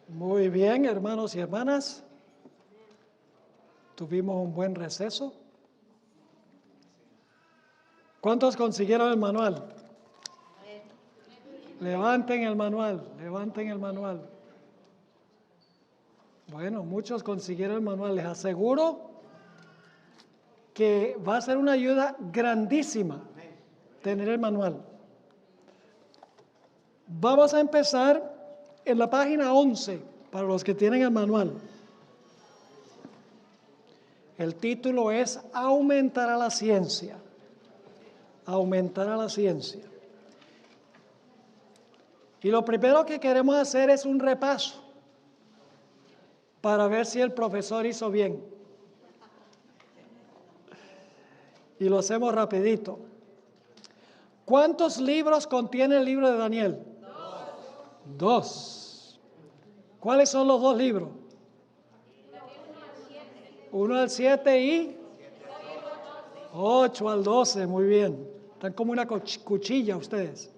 Muy bien, hermanos y hermanas. Tuvimos un buen receso. ¿Cuántos consiguieron el manual? Levanten el manual, levanten el manual. Bueno, muchos consiguieron el manual. Les aseguro que va a ser una ayuda grandísima tener el manual. Vamos a empezar en la página 11, para los que tienen el manual. El título es Aumentará la ciencia. Aumentará la ciencia. Y lo primero que queremos hacer es un repaso para ver si el profesor hizo bien. Y lo hacemos rapidito. ¿Cuántos libros contiene el libro de Daniel? Dos. ¿Cuáles son los dos libros? 1 al 7 y 8 al 12, muy bien. Están como una cuchilla ustedes.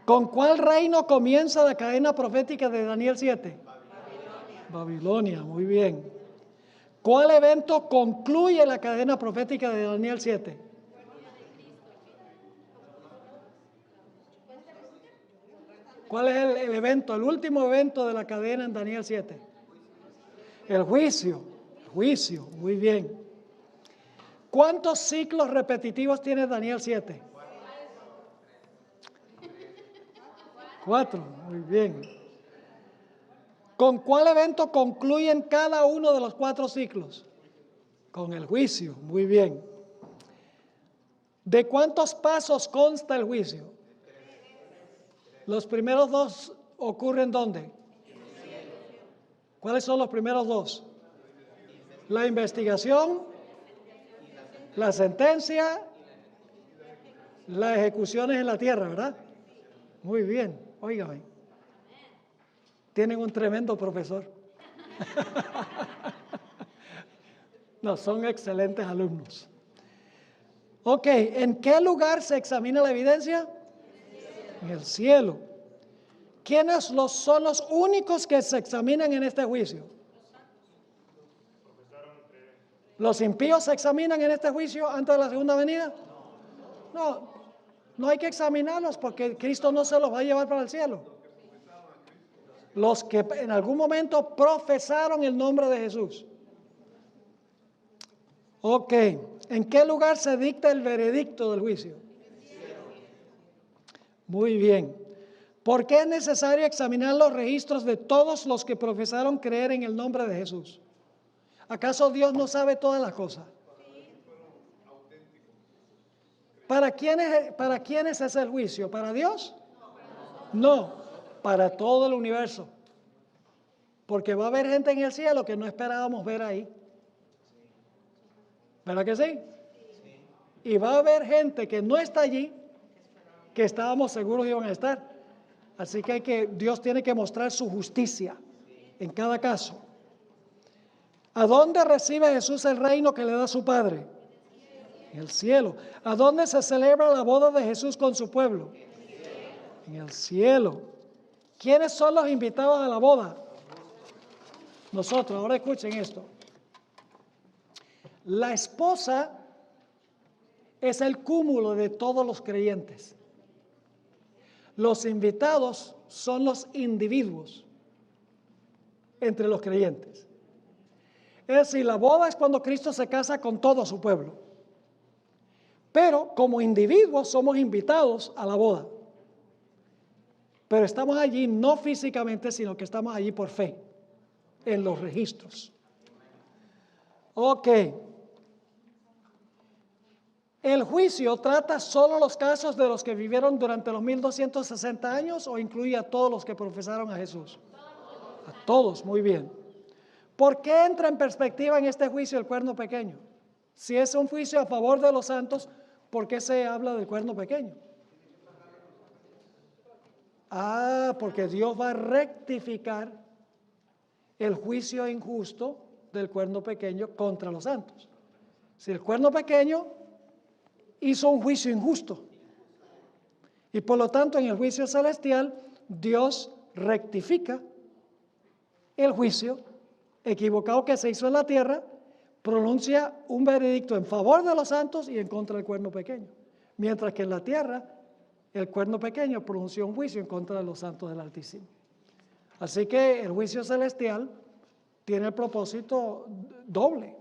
¿Con cuál reino comienza la cadena profética de Daniel 7? Babilonia, muy bien. ¿Cuál evento concluye la cadena profética de Daniel 7? ¿Cuál es el evento, el último evento de la cadena en Daniel 7? El juicio, muy bien. ¿Cuántos ciclos repetitivos tiene Daniel 7? 4, muy bien. ¿Con cuál evento concluyen cada uno de los 4 ciclos? Con el juicio, muy bien. ¿De cuántos pasos consta el juicio? Los primeros 2 ocurren ¿dónde? ¿Cuáles son los primeros 2? La investigación, la sentencia, las ejecuciones en la tierra, ¿verdad? Muy bien, óigame. Tienen un tremendo profesor. No, son excelentes alumnos. Ok, ¿en qué lugar se examina la evidencia? En el cielo. ¿Quiénes son los únicos que se examinan en este juicio? ¿Los impíos se examinan en este juicio antes de la segunda venida? No hay que examinarlos porque Cristo no se los va a llevar para el cielo. Los que en algún momento profesaron el nombre de Jesús. Ok, ¿en qué lugar se dicta el veredicto del juicio? Muy bien. ¿Por qué es necesario examinar los registros de todos los que profesaron creer en el nombre de Jesús? ¿Acaso Dios no sabe todas las cosas? ¿Para quiénes es el juicio? ¿Para Dios? No, para todo el universo. Porque va a haber gente en el cielo que no esperábamos ver ahí. ¿Verdad que sí? Y va a haber gente que no está allí, que estábamos seguros iban a estar. Así que Dios tiene que mostrar su justicia en cada caso. ¿A dónde recibe Jesús el reino que le da su Padre? En el cielo. ¿A dónde se celebra la boda de Jesús con su pueblo? En el cielo. ¿Quiénes son los invitados a la boda? Nosotros. Ahora escuchen esto. La esposa es el cúmulo de todos los creyentes. Los invitados son los individuos entre los creyentes. Es decir, la boda es cuando Cristo se casa con todo su pueblo. Pero como individuos somos invitados a la boda. Pero estamos allí no físicamente, sino que estamos allí por fe, en los registros. Ok. ¿El juicio trata solo los casos de los que vivieron durante los 1260 años o incluye a todos los que profesaron a Jesús? A todos, muy bien. ¿Por qué entra en perspectiva en este juicio el cuerno pequeño? Si es un juicio a favor de los santos, ¿por qué se habla del cuerno pequeño? Porque Dios va a rectificar el juicio injusto del cuerno pequeño contra los santos. Si el cuerno pequeño hizo un juicio injusto y por lo tanto en el juicio celestial Dios rectifica el juicio equivocado que se hizo en la tierra, pronuncia un veredicto en favor de los santos y en contra del cuerno pequeño. Mientras que en la tierra, el cuerno pequeño pronunció un juicio en contra de los santos del Altísimo. Así que el juicio celestial tiene el propósito doble.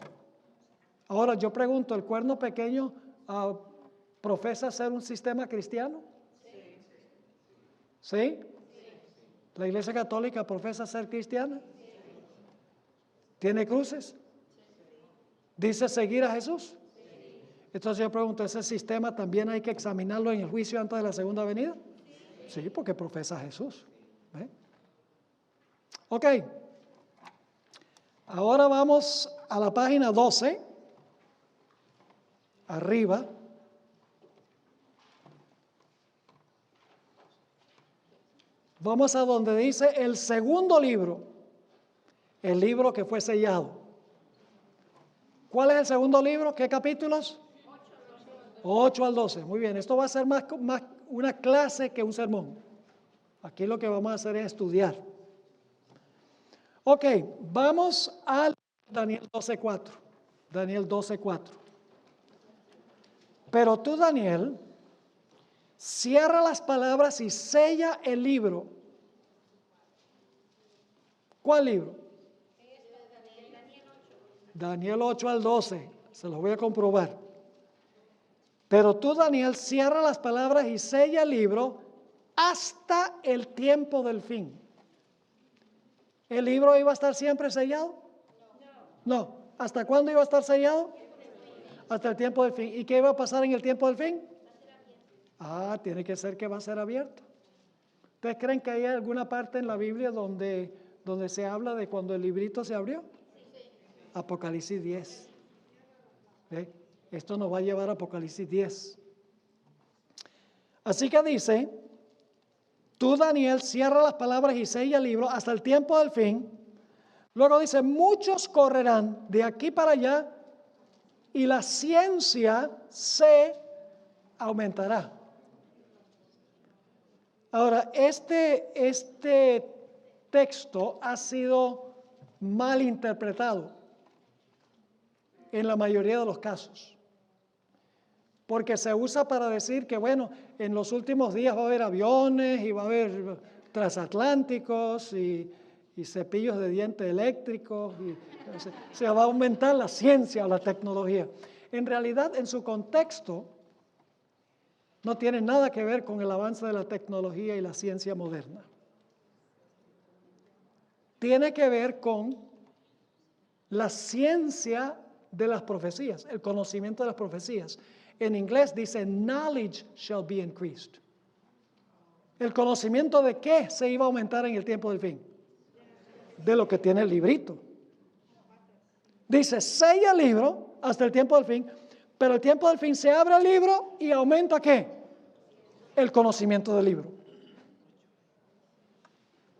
Ahora yo pregunto, ¿el cuerno pequeño profesa ser un sistema cristiano? ¿Sí? ¿La Iglesia Católica profesa ser cristiana? ¿Tiene cruces? ¿Dice seguir a Jesús? Entonces yo pregunto, ¿ese sistema también hay que examinarlo en el juicio antes de la segunda venida? Sí, porque profesa a Jesús. ¿Ve? Ok. Ahora vamos a la página 12. Arriba. Vamos a donde dice el segundo libro, el libro que fue sellado. ¿Cuál es el segundo libro? ¿Qué capítulos? 8 al 12. Muy bien, esto va a ser más una clase que un sermón. Aquí lo que vamos a hacer es estudiar. Ok, vamos a Daniel 12:4. Daniel 12:4. Pero tú, Daniel, cierra las palabras y sella el libro. ¿Cuál libro? Daniel 8 al 12. Se los voy a comprobar. Pero tú, Daniel, cierra las palabras y sella el libro hasta el tiempo del fin. ¿El libro iba a estar siempre sellado? No. ¿Hasta cuándo iba a estar sellado? Hasta el tiempo del fin. ¿Y qué iba a pasar en el tiempo del fin? Tiene que ser que va a ser abierto. ¿Ustedes creen que hay alguna parte en la Biblia donde se habla de cuando el librito se abrió? Apocalipsis 10. ¿Ve? Esto nos va a llevar a Apocalipsis 10. Así que dice, tú, Daniel, cierra las palabras y sella el libro hasta el tiempo del fin. Luego dice, muchos correrán de aquí para allá y la ciencia se aumentará. Ahora, este texto ha sido mal interpretado en la mayoría de los casos. Porque se usa para decir que, bueno, en los últimos días va a haber aviones y va a haber transatlánticos y cepillos de dientes eléctricos. Y se va a aumentar la ciencia o la tecnología. En realidad, en su contexto, no tiene nada que ver con el avance de la tecnología y la ciencia moderna. Tiene que ver con la ciencia de las profecías, el conocimiento de las profecías. En inglés dice, knowledge shall be increased. ¿El conocimiento de qué se iba a aumentar en el tiempo del fin? De lo que tiene el librito. Dice, sella el libro hasta el tiempo del fin, pero el tiempo del fin se abre el libro y aumenta ¿qué? El conocimiento del libro.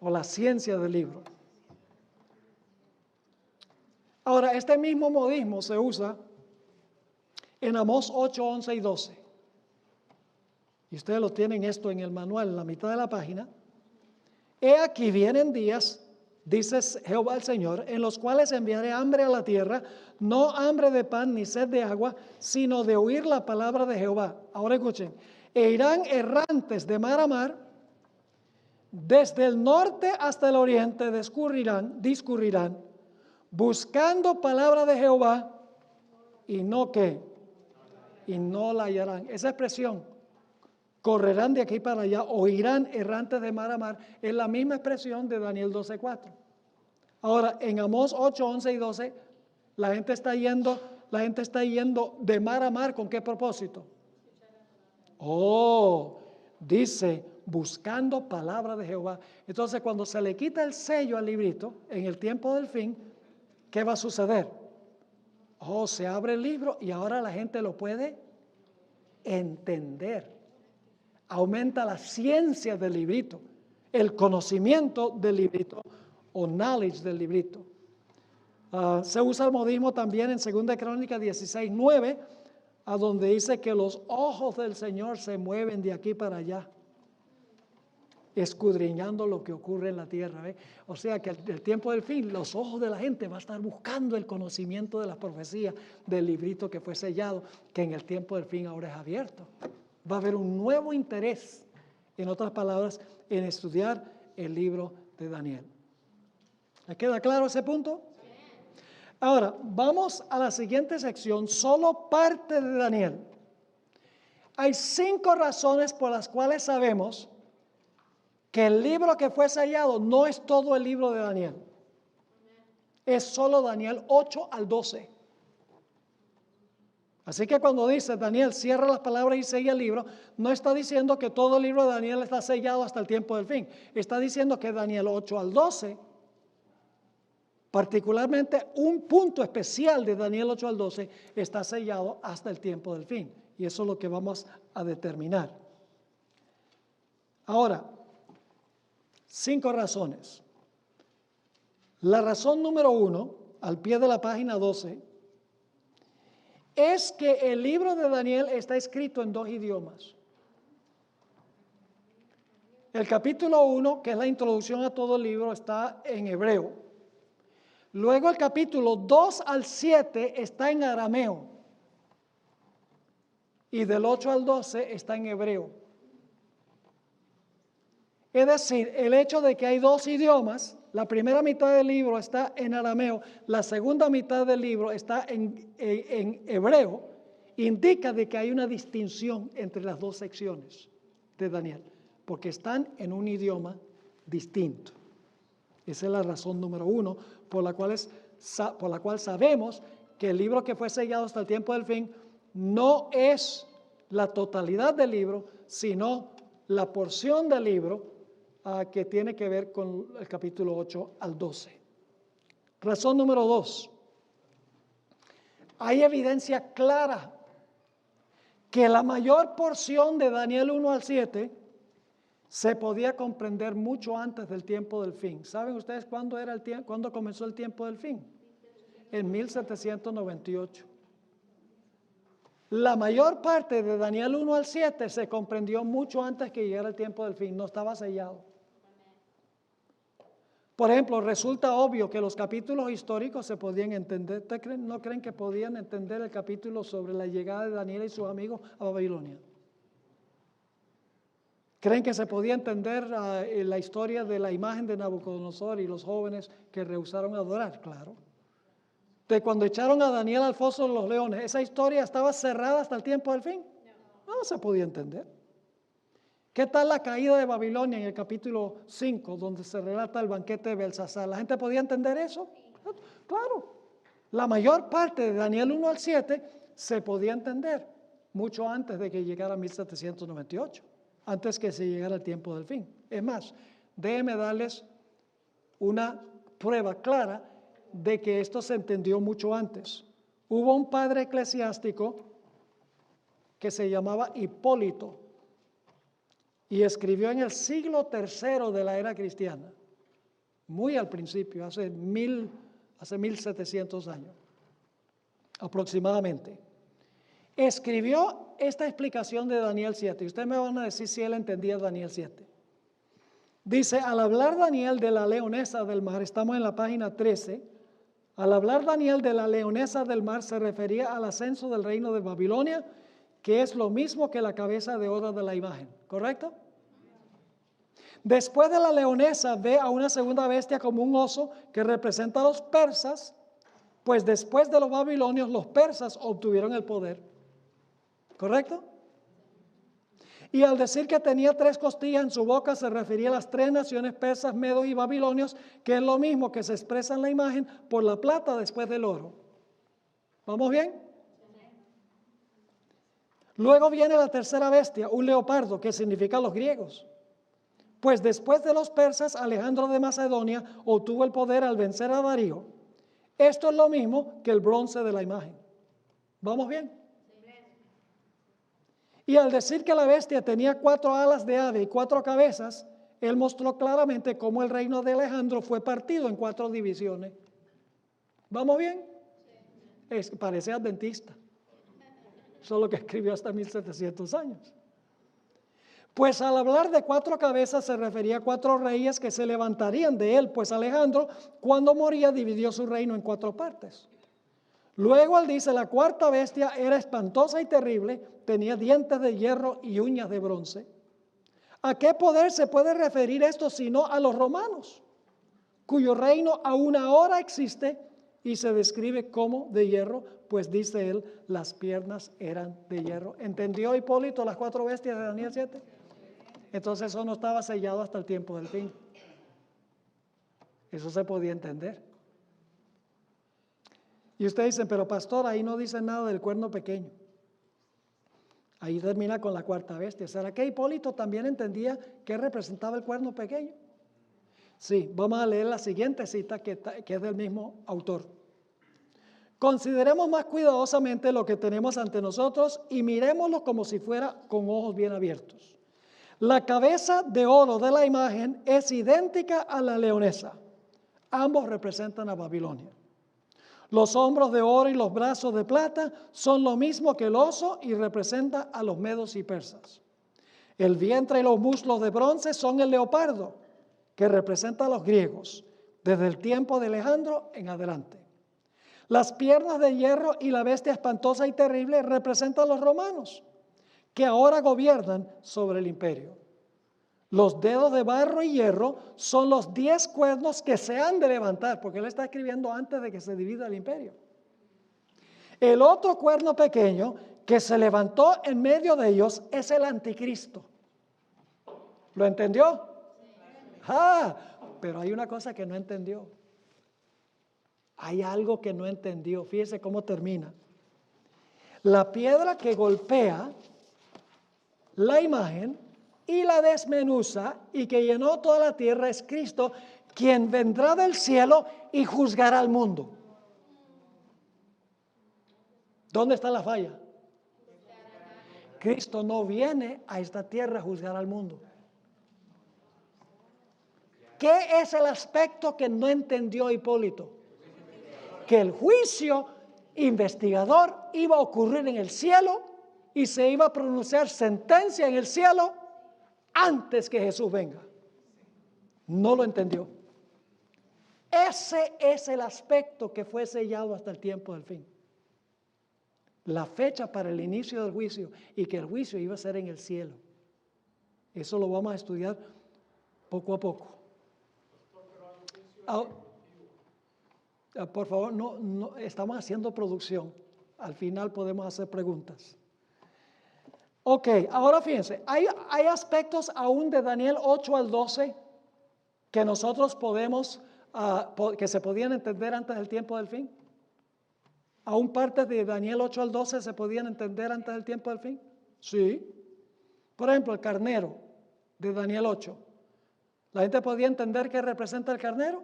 O la ciencia del libro. Ahora, este mismo modismo se usa en Amós 8, 11 y 12. Y ustedes lo tienen esto en el manual, en la mitad de la página. He aquí vienen días, dice Jehová el Señor, en los cuales enviaré hambre a la tierra, no hambre de pan ni sed de agua, sino de oír la palabra de Jehová. Ahora escuchen. E irán errantes de mar a mar, desde el norte hasta el oriente discurrirán, buscando palabra de Jehová, y no ¿qué? Y no la hallarán. Esa expresión, correrán de aquí para allá, o irán errantes de mar a mar, es la misma expresión de Daniel 12:4. Ahora, en Amós 8, 11 y 12, la gente está yendo de mar a mar, ¿con qué propósito? Dice, buscando palabra de Jehová. Entonces, cuando se le quita el sello al librito, en el tiempo del fin, ¿qué va a suceder? Se abre el libro y ahora la gente lo puede entender. Aumenta la ciencia del librito, el conocimiento del librito o knowledge del librito. Se usa el modismo también en 2 Crónicas 16:9, a donde dice que los ojos del Señor se mueven de aquí para allá. escudriñando lo que ocurre en la tierra. ¿Ve? O sea que el tiempo del fin, los ojos de la gente va a estar buscando el conocimiento de las profecías del librito que fue sellado, que en el tiempo del fin ahora es abierto. Va a haber un nuevo interés, en otras palabras, en estudiar el libro de Daniel. ¿Me queda claro ese punto? Ahora, vamos a la siguiente sección, solo parte de Daniel. Hay 5 razones por las cuales sabemos que el libro que fue sellado no es todo el libro de Daniel. Es solo Daniel 8 al 12. Así que cuando dice Daniel cierra las palabras y sella el libro, no está diciendo que todo el libro de Daniel está sellado hasta el tiempo del fin. Está diciendo que Daniel 8 al 12, particularmente un punto especial de Daniel 8 al 12, está sellado hasta el tiempo del fin. Y eso es lo que vamos a determinar. Ahora, 5 razones. La razón número 1, al pie de la página 12, es que el libro de Daniel está escrito en 2 idiomas. El capítulo 1, que es la introducción a todo el libro, está en hebreo. Luego el capítulo 2 al 7 está en arameo. Y del 8 al 12 está en hebreo. Es decir, el hecho de que hay 2 idiomas, la primera mitad del libro está en arameo, la segunda mitad del libro está en hebreo, indica de que hay una distinción entre las 2 secciones de Daniel, porque están en un idioma distinto. Esa es la razón número 1 por la cual sabemos que el libro que fue sellado hasta el tiempo del fin no es la totalidad del libro, sino la porción del libro que tiene que ver con el capítulo 8 al 12. Razón número 2. Hay evidencia clara que la mayor porción de Daniel 1 al 7 se podía comprender mucho antes del tiempo del fin. ¿Saben ustedes cuándo comenzó el tiempo del fin? En 1798. La mayor parte de Daniel 1 al 7 se comprendió mucho antes que llegara el tiempo del fin, no estaba sellado. Por ejemplo, resulta obvio que los capítulos históricos se podían entender. ¿Ustedes no creen que podían entender el capítulo sobre la llegada de Daniel y sus amigos a Babilonia? ¿Creen que se podía entender la historia de la imagen de Nabucodonosor y los jóvenes que rehusaron adorar? Claro. De cuando echaron a Daniel al foso de los leones, ¿esa historia estaba cerrada hasta el tiempo del fin? No se podía entender. ¿Qué tal la caída de Babilonia en el capítulo 5, donde se relata el banquete de Belsasar? ¿La gente podía entender eso? Claro. La mayor parte de Daniel 1 al 7 se podía entender mucho antes de que llegara 1798, antes que se llegara el tiempo del fin. Es más, déjenme darles una prueba clara de que esto se entendió mucho antes. Hubo un padre eclesiástico que se llamaba Hipólito y escribió en el siglo III de la era cristiana, muy al principio, hace 1700 años aproximadamente. Escribió esta explicación de Daniel 7, y ustedes me van a decir si él entendía Daniel 7. Dice, al hablar Daniel de la leonesa del mar, estamos en la página 13, al hablar Daniel de la leonesa del mar se refería al ascenso del reino de Babilonia, que es lo mismo que la cabeza de oro de la imagen, ¿correcto? Después de la leonesa ve a una segunda bestia como un oso que representa a los persas, pues después de los babilonios los persas obtuvieron el poder, ¿correcto? Y al decir que tenía 3 costillas en su boca se refería a las 3 naciones persas, medos y babilonios, que es lo mismo que se expresa en la imagen por la plata después del oro. ¿Vamos bien? Luego viene la tercera bestia, un leopardo, que significa los griegos. Pues después de los persas, Alejandro de Macedonia obtuvo el poder al vencer a Darío. Esto es lo mismo que el bronce de la imagen. ¿Vamos bien? Y al decir que la bestia tenía 4 alas de ave y 4 cabezas, él mostró claramente cómo el reino de Alejandro fue partido en 4 divisiones. ¿Vamos bien? Parece adventista. Eso es lo que escribió hasta 1700 años. Pues al hablar de 4 cabezas se refería a 4 reyes que se levantarían de él, pues Alejandro, cuando moría, dividió su reino en 4 partes. Luego él dice, la cuarta bestia era espantosa y terrible, tenía dientes de hierro y uñas de bronce. ¿A qué poder se puede referir esto sino a los romanos, cuyo reino aún ahora existe y se describe como de hierro? Pues dice él, las piernas eran de hierro. ¿Entendió Hipólito las 4 bestias de Daniel 7? Entonces eso no estaba sellado hasta el tiempo del fin. Eso se podía entender. Y ustedes dicen, pero pastor, ahí no dice nada del cuerno pequeño. Ahí termina con la cuarta bestia. ¿Será que Hipólito también entendía qué representaba el cuerno pequeño? Sí, vamos a leer la siguiente cita que es del mismo autor. Consideremos más cuidadosamente lo que tenemos ante nosotros y miremoslo como si fuera con ojos bien abiertos. La cabeza de oro de la imagen es idéntica a la leonesa. Ambos representan a Babilonia. Los hombros de oro y los brazos de plata son lo mismo que el oso y representan a los medos y persas. El vientre y los muslos de bronce son el leopardo, que representa a los griegos, desde el tiempo de Alejandro en adelante. Las piernas de hierro y la bestia espantosa y terrible representan a los romanos, que ahora gobiernan sobre el imperio. Los dedos de barro y hierro son los 10 cuernos que se han de levantar, porque él está escribiendo antes de que se divida el imperio. El otro cuerno pequeño que se levantó en medio de ellos es el anticristo. ¿Lo entendió? Ah, pero hay una cosa que no entendió. Hay algo que no entendió. Fíjese cómo termina. La piedra que golpea la imagen y la desmenuza y que llenó toda la tierra es Cristo, quien vendrá del cielo y juzgará al mundo. ¿Dónde está la falla? Cristo no viene a esta tierra a juzgar al mundo. ¿Qué es el aspecto que no entendió Hipólito? Que el juicio investigador iba a ocurrir en el cielo y se iba a pronunciar sentencia en el cielo antes que Jesús venga. No lo entendió. Ese es el aspecto que fue sellado hasta el tiempo del fin. La fecha para el inicio del juicio y que el juicio iba a ser en el cielo. Eso lo vamos a estudiar poco a poco. Por favor, no, estamos haciendo producción. Al final podemos hacer preguntas. Ok, ahora fíjense, hay aspectos aún de Daniel 8 al 12 que nosotros podemos, que se podían entender antes del tiempo del fin. ¿Aún partes de Daniel 8 al 12 se podían entender antes del tiempo del fin? Sí. Por ejemplo, el carnero de Daniel 8. ¿La gente podía entender qué representa el carnero?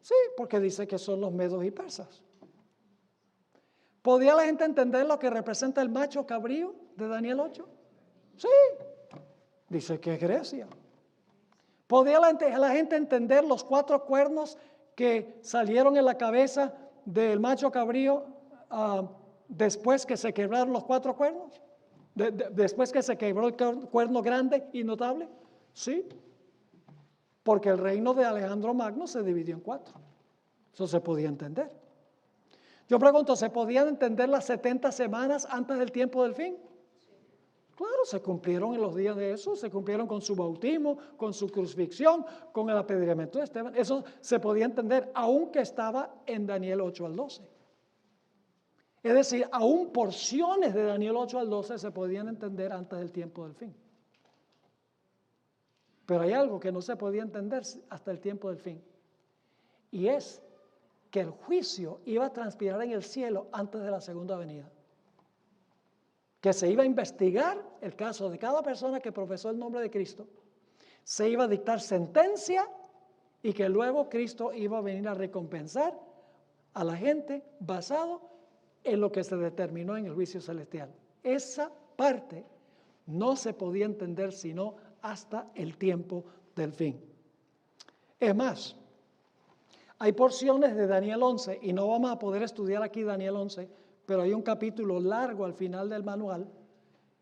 Sí, porque dice que son los medos y persas. ¿Podía la gente entender lo que representa el macho cabrío de Daniel 8? Sí, dice que es Grecia. ¿Podía la gente entender los 4 cuernos que salieron en la cabeza del macho cabrío después que se quebraron los 4 cuernos? Después que se quebró el cuerno grande y notable. Sí, porque el reino de Alejandro Magno se dividió en 4. Eso se podía entender. Yo pregunto, ¿se podían entender las 70 semanas antes del tiempo del fin? Claro, se cumplieron en los días de Jesús, se cumplieron con su bautismo, con su crucifixión, con el apedreamiento de Esteban. Eso se podía entender, aunque estaba en Daniel 8 al 12. Es decir, aún porciones de Daniel 8 al 12 se podían entender antes del tiempo del fin. Pero hay algo que no se podía entender hasta el tiempo del fin. Y es que el juicio iba a transpirar en el cielo antes de la segunda venida. Que se iba a investigar el caso de cada persona que profesó el nombre de Cristo. Se iba a dictar sentencia y que luego Cristo iba a venir a recompensar a la gente basado en lo que se determinó en el juicio celestial. Esa parte no se podía entender sino hasta el tiempo del fin. Es más, hay porciones de Daniel 11, y no vamos a poder estudiar aquí Daniel 11, pero hay un capítulo largo al final del manual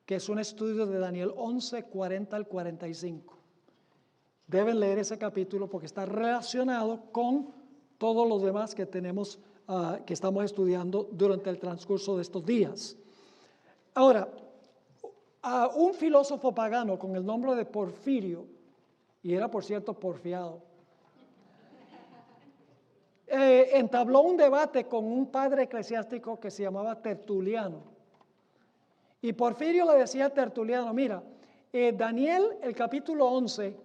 que es un estudio de Daniel 11, 40 al 45. Deben leer ese capítulo porque está relacionado con todos los demás que tenemos, que estamos estudiando durante el transcurso de estos días. Ahora, un filósofo pagano con el nombre de Porfirio, y era por cierto porfiado, entabló un debate con un padre eclesiástico que se llamaba Tertuliano. Y Porfirio le decía a Tertuliano, mira, Daniel, el capítulo 11,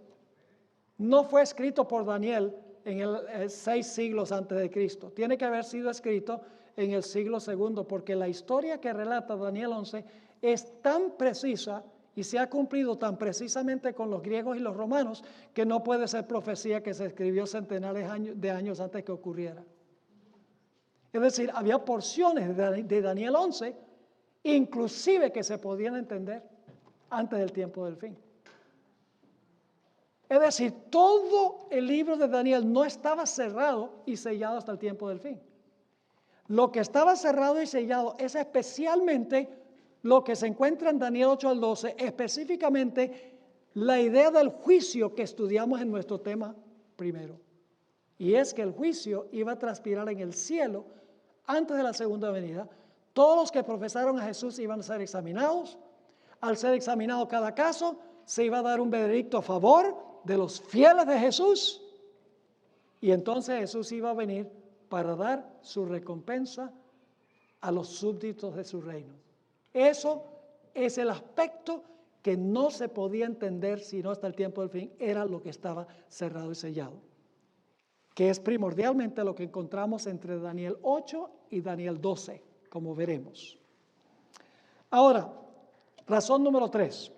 no fue escrito por Daniel en el 6 siglos antes de Cristo. Tiene que haber sido escrito en el siglo II, porque la historia que relata Daniel 11 es tan precisa y se ha cumplido tan precisamente con los griegos y los romanos que no puede ser profecía que se escribió centenares de años antes que ocurriera. Es decir, había porciones de Daniel 11, inclusive que se podían entender antes del tiempo del fin. Es decir, todo el libro de Daniel no estaba cerrado y sellado hasta el tiempo del fin. Lo que estaba cerrado y sellado es especialmente lo que se encuentra en Daniel 8 al 12, específicamente la idea del juicio que estudiamos en nuestro tema primero. Y es que el juicio iba a transpirar en el cielo antes de la segunda venida. Todos los que profesaron a Jesús iban a ser examinados. Al ser examinado cada caso, se iba a dar un veredicto a favor de los fieles de Jesús, y entonces Jesús iba a venir para dar su recompensa a los súbditos de su reino. Eso es el aspecto que no se podía entender sino hasta el tiempo del fin, era lo que estaba cerrado y sellado, que es primordialmente lo que encontramos entre Daniel 8 y Daniel 12, como veremos. Ahora, razón número 3.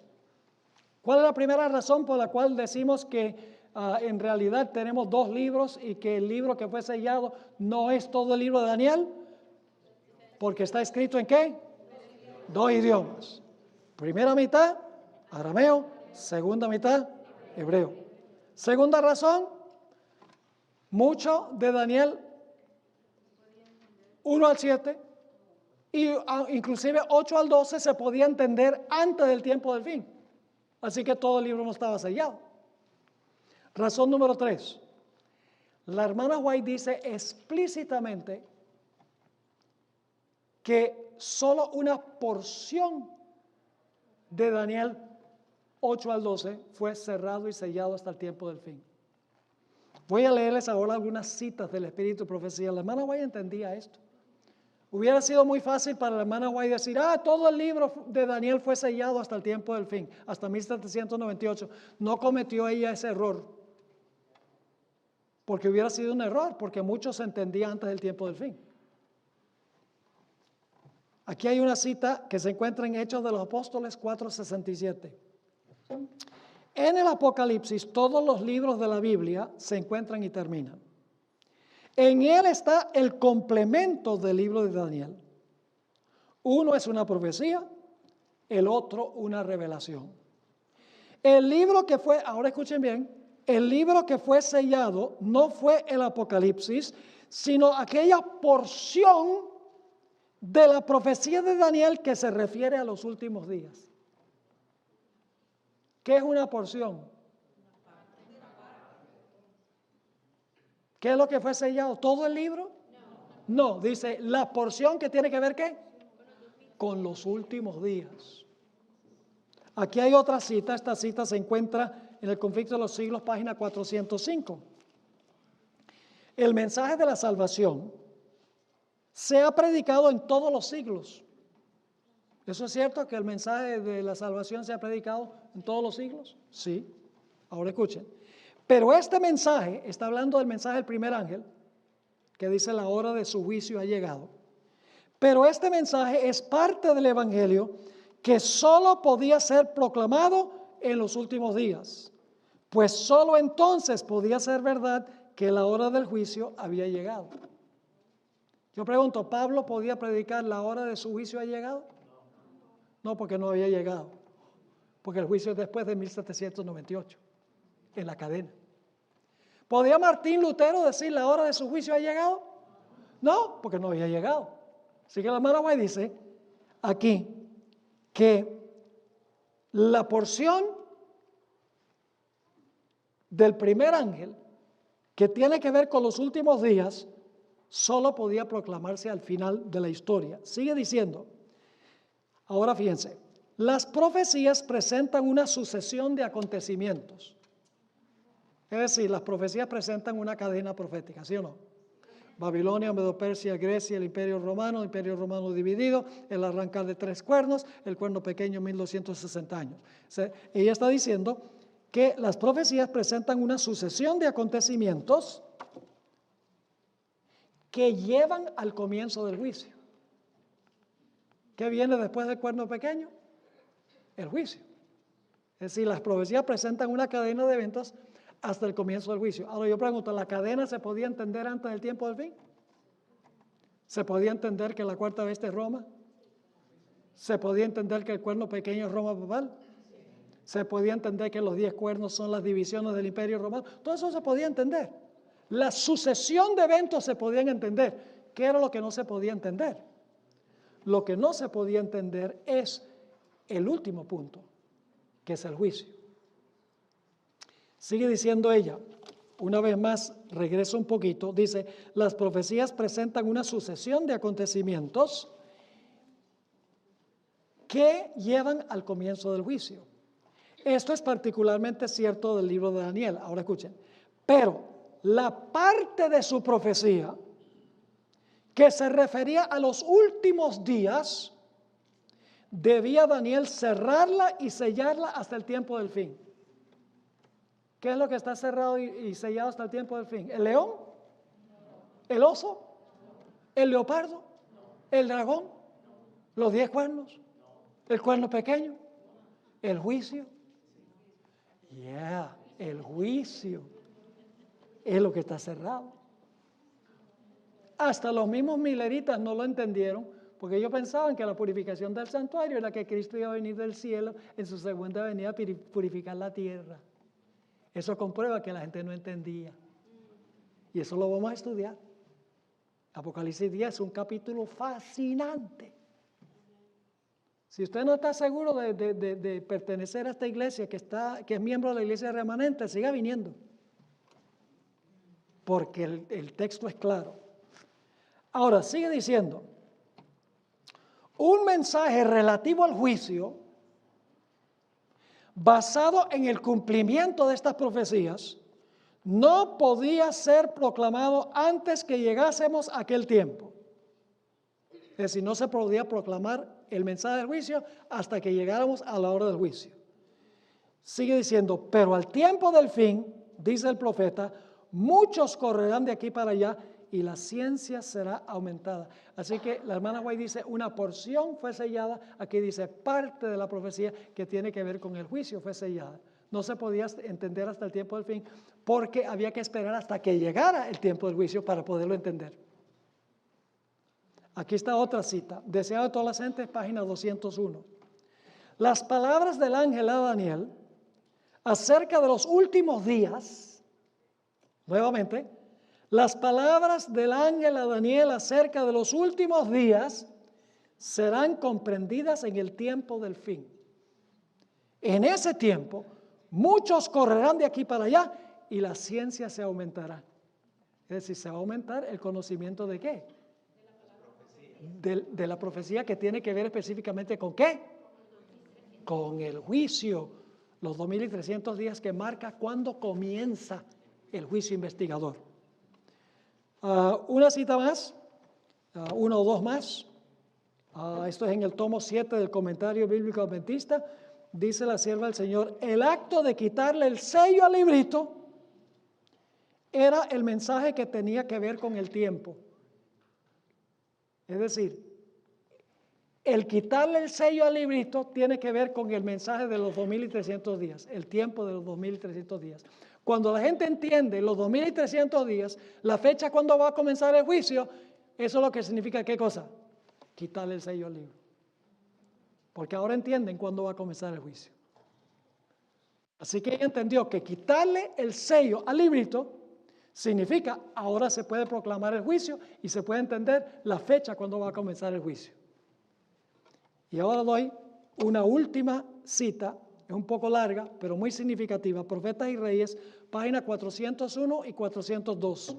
¿Cuál es la primera razón por la cual decimos que en realidad tenemos dos libros y que el libro que fue sellado no es todo el libro de Daniel? Porque está escrito ¿en qué? Dos idiomas. Primera mitad, arameo. Segunda mitad, hebreo. Segunda razón, mucho de Daniel 1 al 7 y inclusive 8 al 12 se podía entender antes del tiempo del fin. Así que todo el libro no estaba sellado. Razón número 3. La hermana White dice explícitamente que solo una porción de Daniel 8 al 12 fue cerrado y sellado hasta el tiempo del fin. Voy a leerles ahora algunas citas del Espíritu de Profecía. La hermana White entendía esto. Hubiera sido muy fácil para la hermana White decir, todo el libro de Daniel fue sellado hasta el tiempo del fin, hasta 1798. No cometió ella ese error, porque hubiera sido un error, porque muchos se entendían antes del tiempo del fin. Aquí hay una cita que se encuentra en Hechos de los Apóstoles 4:67. En el Apocalipsis, todos los libros de la Biblia se encuentran y terminan. En él está el complemento del libro de Daniel. Uno es una profecía, el otro una revelación. El libro que fue, ahora escuchen bien, el libro que fue sellado no fue el Apocalipsis, sino aquella porción de la profecía de Daniel que se refiere a los últimos días. ¿Qué es una porción? ¿Qué es lo que fue sellado? ¿Todo el libro? No, dice la porción que tiene que ver ¿qué? Con los últimos días. Aquí hay otra cita, esta cita se encuentra en el Conflicto de los Siglos, página 405. El mensaje de la salvación se ha predicado en todos los siglos. ¿Eso es cierto que el mensaje de la salvación se ha predicado en todos los siglos? Sí. Ahora escuchen. Pero este mensaje, está hablando del mensaje del primer ángel, que dice la hora de su juicio ha llegado. Pero este mensaje es parte del evangelio que solo podía ser proclamado en los últimos días, pues solo entonces podía ser verdad que la hora del juicio había llegado. Yo pregunto, ¿Pablo podía predicar la hora de su juicio ha llegado? No, porque no había llegado, porque el juicio es después de 1798, en la cadena. ¿Podía Martín Lutero decir la hora de su juicio ha llegado? No, porque no había llegado. Así que la hermana White dice aquí que la porción del primer ángel que tiene que ver con los últimos días solo podía proclamarse al final de la historia. Sigue diciendo, ahora fíjense, las profecías presentan una sucesión de acontecimientos. Es decir, las profecías presentan una cadena profética, ¿sí o no? Babilonia, Medo-Persia, Grecia, el Imperio Romano dividido, el arrancar de 3 cuernos, el cuerno pequeño 1260 años. O sea, ella está diciendo que las profecías presentan una sucesión de acontecimientos que llevan al comienzo del juicio. ¿Qué viene después del cuerno pequeño? El juicio. Es decir, las profecías presentan una cadena de eventos hasta el comienzo del juicio. Ahora yo pregunto, ¿la cadena se podía entender antes del tiempo del fin? ¿Se podía entender que la cuarta bestia es Roma? ¿Se podía entender que el cuerno pequeño es Roma papal? ¿Se podía entender que los 10 cuernos son las divisiones del Imperio Romano? Todo eso se podía entender. La sucesión de eventos se podían entender. ¿Qué era lo que no se podía entender? Lo que no se podía entender es el último punto, que es el juicio. Sigue diciendo ella, una vez más, regreso un poquito, dice, las profecías presentan una sucesión de acontecimientos que llevan al comienzo del juicio. Esto es particularmente cierto del libro de Daniel. Ahora escuchen, pero la parte de su profecía que se refería a los últimos días, debía Daniel cerrarla y sellarla hasta el tiempo del fin. ¿Qué es lo que está cerrado y sellado hasta el tiempo del fin? ¿El león? ¿El oso? ¿El leopardo? ¿El dragón? ¿Los 10 cuernos? ¿El cuerno pequeño? ¿El juicio? El juicio es lo que está cerrado. Hasta los mismos mileritas no lo entendieron, porque ellos pensaban que la purificación del santuario era que Cristo iba a venir del cielo en su segunda venida a purificar la tierra. Eso comprueba que la gente no entendía. Y eso lo vamos a estudiar. Apocalipsis 10 es un capítulo fascinante. Si usted no está seguro de pertenecer a esta iglesia, que es miembro de la iglesia remanente, siga viniendo. Porque el texto es claro. Ahora, sigue diciendo, un mensaje relativo al juicio, basado en el cumplimiento de estas profecías, no podía ser proclamado antes que llegásemos a aquel tiempo. Es decir, no se podía proclamar el mensaje del juicio hasta que llegáramos a la hora del juicio. Sigue diciendo, pero al tiempo del fin, dice el profeta, muchos correrán de aquí para allá y la ciencia será aumentada. Así que la hermana White dice, una porción fue sellada, aquí dice parte de la profecía que tiene que ver con el juicio fue sellada. No se podía entender hasta el tiempo del fin porque había que esperar hasta que llegara el tiempo del juicio para poderlo entender. Aquí está otra cita, deseado de todas las gentes, página 201. Las palabras del ángel a Daniel acerca de los últimos días, nuevamente, las palabras del ángel a Daniel acerca de los últimos días serán comprendidas en el tiempo del fin. En ese tiempo, muchos correrán de aquí para allá y la ciencia se aumentará. Es decir, se va a aumentar el conocimiento de ¿qué? De la profecía que tiene que ver específicamente con ¿qué? Con el juicio. Los 2300 días que marca cuando comienza el juicio investigador. Una cita más, una o dos más. Esto es en el tomo 7 del Comentario Bíblico Adventista. Dice la sierva del Señor, el acto de quitarle el sello al librito era el mensaje que tenía que ver con el tiempo. Es decir, el quitarle el sello al librito tiene que ver con el mensaje de los 2300 días, el tiempo de los 2300 días. Cuando la gente entiende los 2300 días, la fecha cuando va a comenzar el juicio, eso es lo que significa ¿qué cosa? Quitarle el sello al libro. Porque ahora entienden cuándo va a comenzar el juicio. Así que ella entendió que quitarle el sello al librito significa ahora se puede proclamar el juicio y se puede entender la fecha cuando va a comenzar el juicio. Y ahora doy una última cita, es un poco larga, pero muy significativa. Profetas y Reyes, página 401 y 402.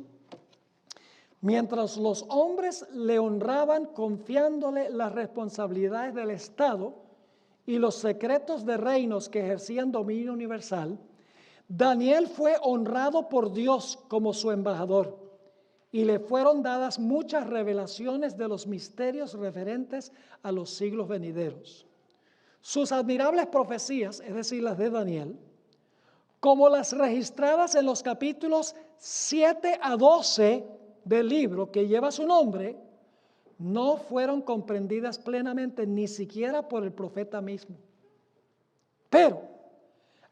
Mientras los hombres le honraban confiándole las responsabilidades del Estado y los secretos de reinos que ejercían dominio universal, Daniel fue honrado por Dios como su embajador y le fueron dadas muchas revelaciones de los misterios referentes a los siglos venideros. Sus admirables profecías, es decir, las de Daniel, como las registradas en los capítulos 7 a 12 del libro que lleva su nombre, no fueron comprendidas plenamente ni siquiera por el profeta mismo. Pero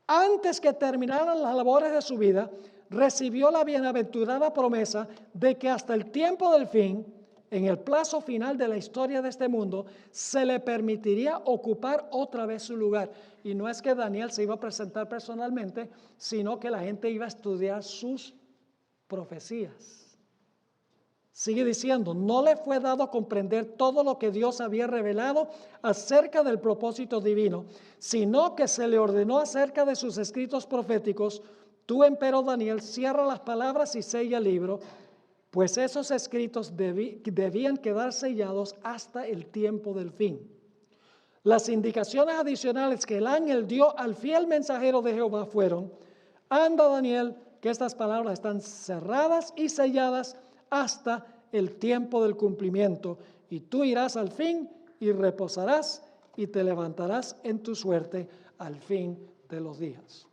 antes que terminaran las labores de su vida, recibió la bienaventurada promesa de que hasta el tiempo del fin, en el plazo final de la historia de este mundo, se le permitiría ocupar otra vez su lugar. Y no es que Daniel se iba a presentar personalmente, sino que la gente iba a estudiar sus profecías. Sigue diciendo, no le fue dado comprender todo lo que Dios había revelado acerca del propósito divino, sino que se le ordenó acerca de sus escritos proféticos: tú, empero Daniel, cierra las palabras y sella el libro, pues esos escritos debían quedar sellados hasta el tiempo del fin. Las indicaciones adicionales que el ángel dio al fiel mensajero de Jehová fueron: anda, Daniel, que estas palabras están cerradas y selladas hasta el tiempo del cumplimiento, y tú irás al fin y reposarás y te levantarás en tu suerte al fin de los días.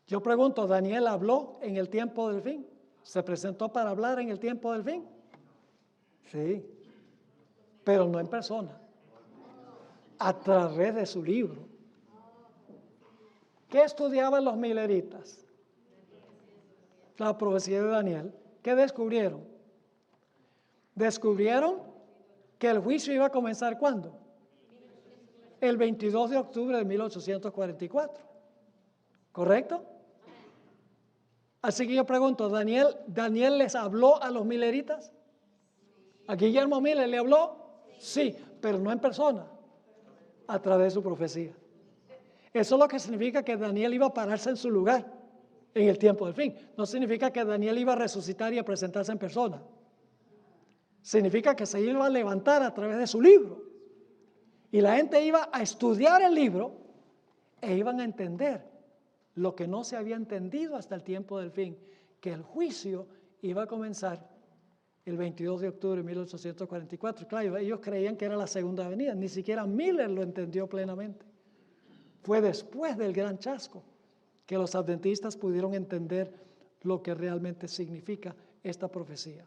Yo pregunto, ¿Daniel habló en el tiempo del fin? ¿Se presentó para hablar en el tiempo del fin? Sí, pero no en persona, a través de su libro. ¿Qué estudiaban los mileritas? La profecía de Daniel. ¿Qué descubrieron? Descubrieron que el juicio iba a comenzar ¿cuándo? El 22 de octubre de 1844. ¿Correcto? Así que yo pregunto, ¿Daniel les habló a los mileritas? ¿A Guillermo Miller le habló? Sí, pero no en persona, a través de su profecía. Eso es lo que significa que Daniel iba a pararse en su lugar en el tiempo del fin. No significa que Daniel iba a resucitar y a presentarse en persona. Significa que se iba a levantar a través de su libro. Y la gente iba a estudiar el libro e iban a entender lo que no se había entendido hasta el tiempo del fin, que el juicio iba a comenzar el 22 de octubre de 1844. Claro, ellos creían que era la segunda venida, ni siquiera Miller lo entendió plenamente. Fue después del gran chasco que los adventistas pudieron entender lo que realmente significa esta profecía.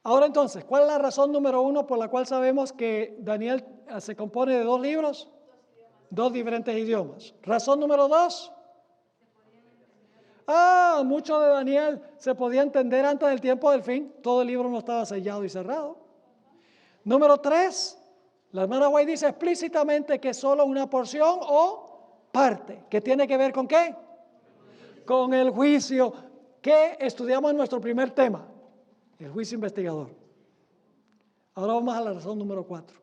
Ahora entonces, ¿cuál es la razón número uno por la cual sabemos que Daniel se compone de 2 libros? 2 diferentes idiomas. Razón número 2. Mucho de Daniel se podía entender antes del tiempo del fin. Todo el libro no estaba sellado y cerrado. Número 3. La hermana White dice explícitamente que solo una porción o parte. ¿Que tiene que ver con qué? Con el juicio que estudiamos en nuestro primer tema, el juicio investigador. Ahora vamos a la razón número 4.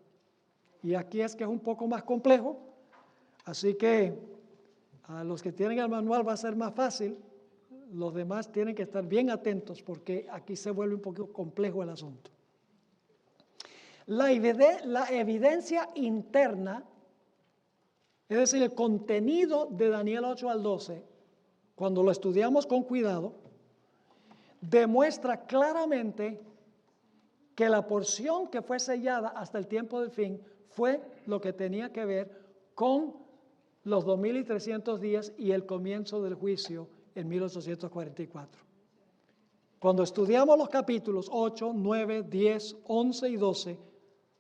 Y aquí es que es un poco más complejo, así que a los que tienen el manual va a ser más fácil. Los demás tienen que estar bien atentos porque aquí se vuelve un poco complejo el asunto. La evidencia interna, es decir, el contenido de Daniel 8 al 12, cuando lo estudiamos con cuidado, demuestra claramente que la porción que fue sellada hasta el tiempo del fin fue lo que tenía que ver con los 2300 días y el comienzo del juicio en 1844. Cuando estudiamos los capítulos 8, 9, 10, 11 y 12,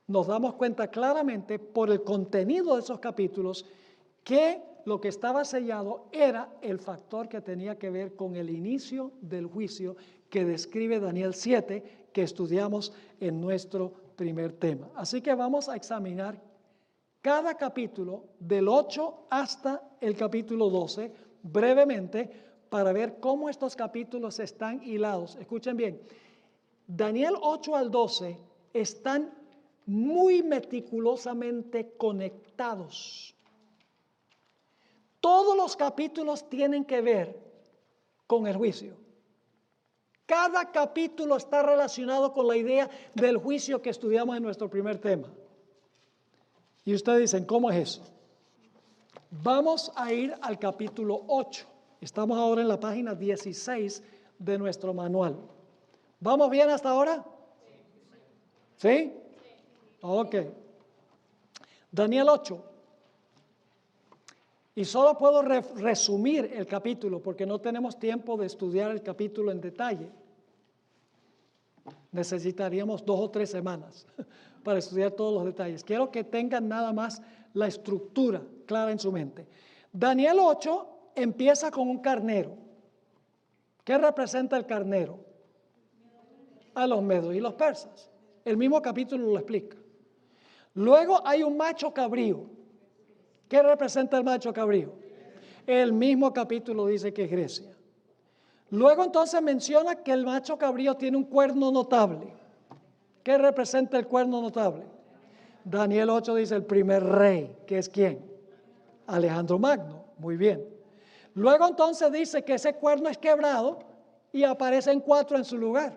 nos damos cuenta claramente por el contenido de esos capítulos que lo que estaba sellado era el factor que tenía que ver con el inicio del juicio que describe Daniel 7, que estudiamos en nuestro primer tema. Así que vamos a examinar cada capítulo del 8 hasta el capítulo 12 brevemente para ver cómo estos capítulos están hilados. Escuchen bien, Daniel 8 al 12 están muy meticulosamente conectados. Todos los capítulos tienen que ver con el juicio. Cada capítulo está relacionado con la idea del juicio que estudiamos en nuestro primer tema. Y ustedes dicen, ¿cómo es eso? Vamos a ir al capítulo 8. Estamos ahora en la página 16 de nuestro manual. ¿Vamos bien hasta ahora? ¿Sí? Ok. Daniel 8. Y solo puedo resumir el capítulo porque no tenemos tiempo de estudiar el capítulo en detalle. Necesitaríamos 2 o 3 semanas para estudiar todos los detalles. Quiero que tengan nada más la estructura clara en su mente. Daniel 8 empieza con un carnero. ¿Qué representa el carnero? A los medos y los persas. El mismo capítulo lo explica. Luego hay un macho cabrío. ¿Qué representa el macho cabrío? El mismo capítulo dice que es Grecia. Luego entonces menciona que el macho cabrío tiene un cuerno notable. ¿Qué representa el cuerno notable? Daniel 8 dice el primer rey, que es ¿quién? Alejandro Magno. Muy bien. Luego entonces dice que ese cuerno es quebrado y aparecen 4 en su lugar.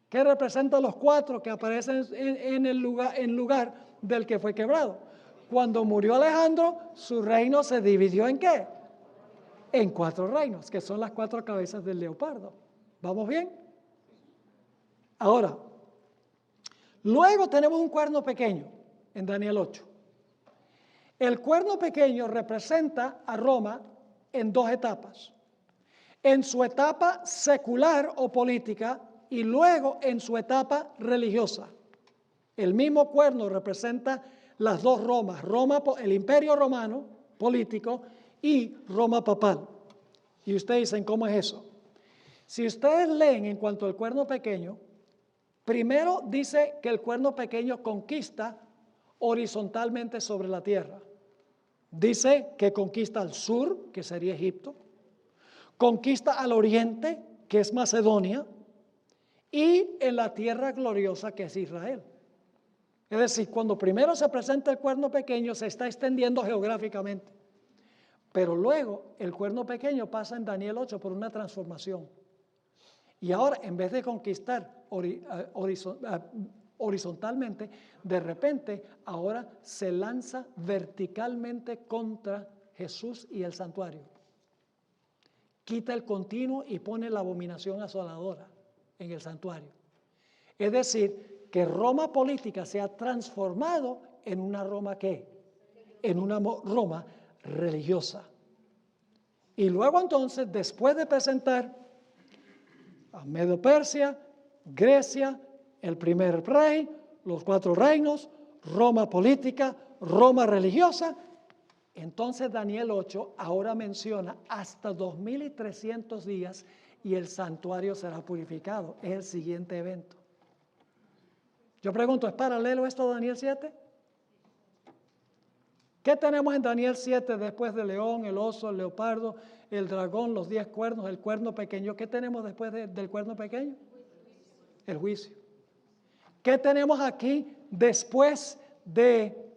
¿Qué representan los 4 que aparecen en lugar del que fue quebrado? Cuando murió Alejandro, su reino se dividió ¿en qué? En 4 reinos, que son las 4 cabezas del leopardo. ¿Vamos bien? Ahora, luego tenemos un cuerno pequeño en Daniel 8. El cuerno pequeño representa a Roma en 2 etapas. En su etapa secular o política y luego en su etapa religiosa. El mismo cuerno representa las 2 Romas, el imperio romano político y Roma papal. Y ustedes dicen, ¿cómo es eso? Si ustedes leen en cuanto al cuerno pequeño, primero dice que el cuerno pequeño conquista horizontalmente sobre la tierra. Dice que conquista al sur, que sería Egipto, conquista al oriente, que es Macedonia, y en la tierra gloriosa, que es Israel. Es decir, cuando primero se presenta el cuerno pequeño, se está extendiendo geográficamente. Pero luego el cuerno pequeño pasa en Daniel 8 por una transformación. Y ahora, en vez de conquistar horizontalmente, de repente ahora se lanza verticalmente contra Jesús y el santuario. Quita el continuo y pone la abominación asoladora en el santuario. Es decir, que Roma política se ha transformado en una Roma ¿qué? En una Roma religiosa. Y luego entonces, después de presentar a Medo-Persia, Grecia, el primer rey, los 4 reinos, Roma política, Roma religiosa, entonces Daniel 8 ahora menciona hasta 2300 días y el santuario será purificado. Es el siguiente evento. Yo pregunto, ¿es paralelo esto a Daniel 7? ¿Qué tenemos en Daniel 7 después del león, el oso, el leopardo, el dragón, los 10 cuernos, el cuerno pequeño? ¿Qué tenemos después del cuerno pequeño? El juicio. ¿Qué tenemos aquí después de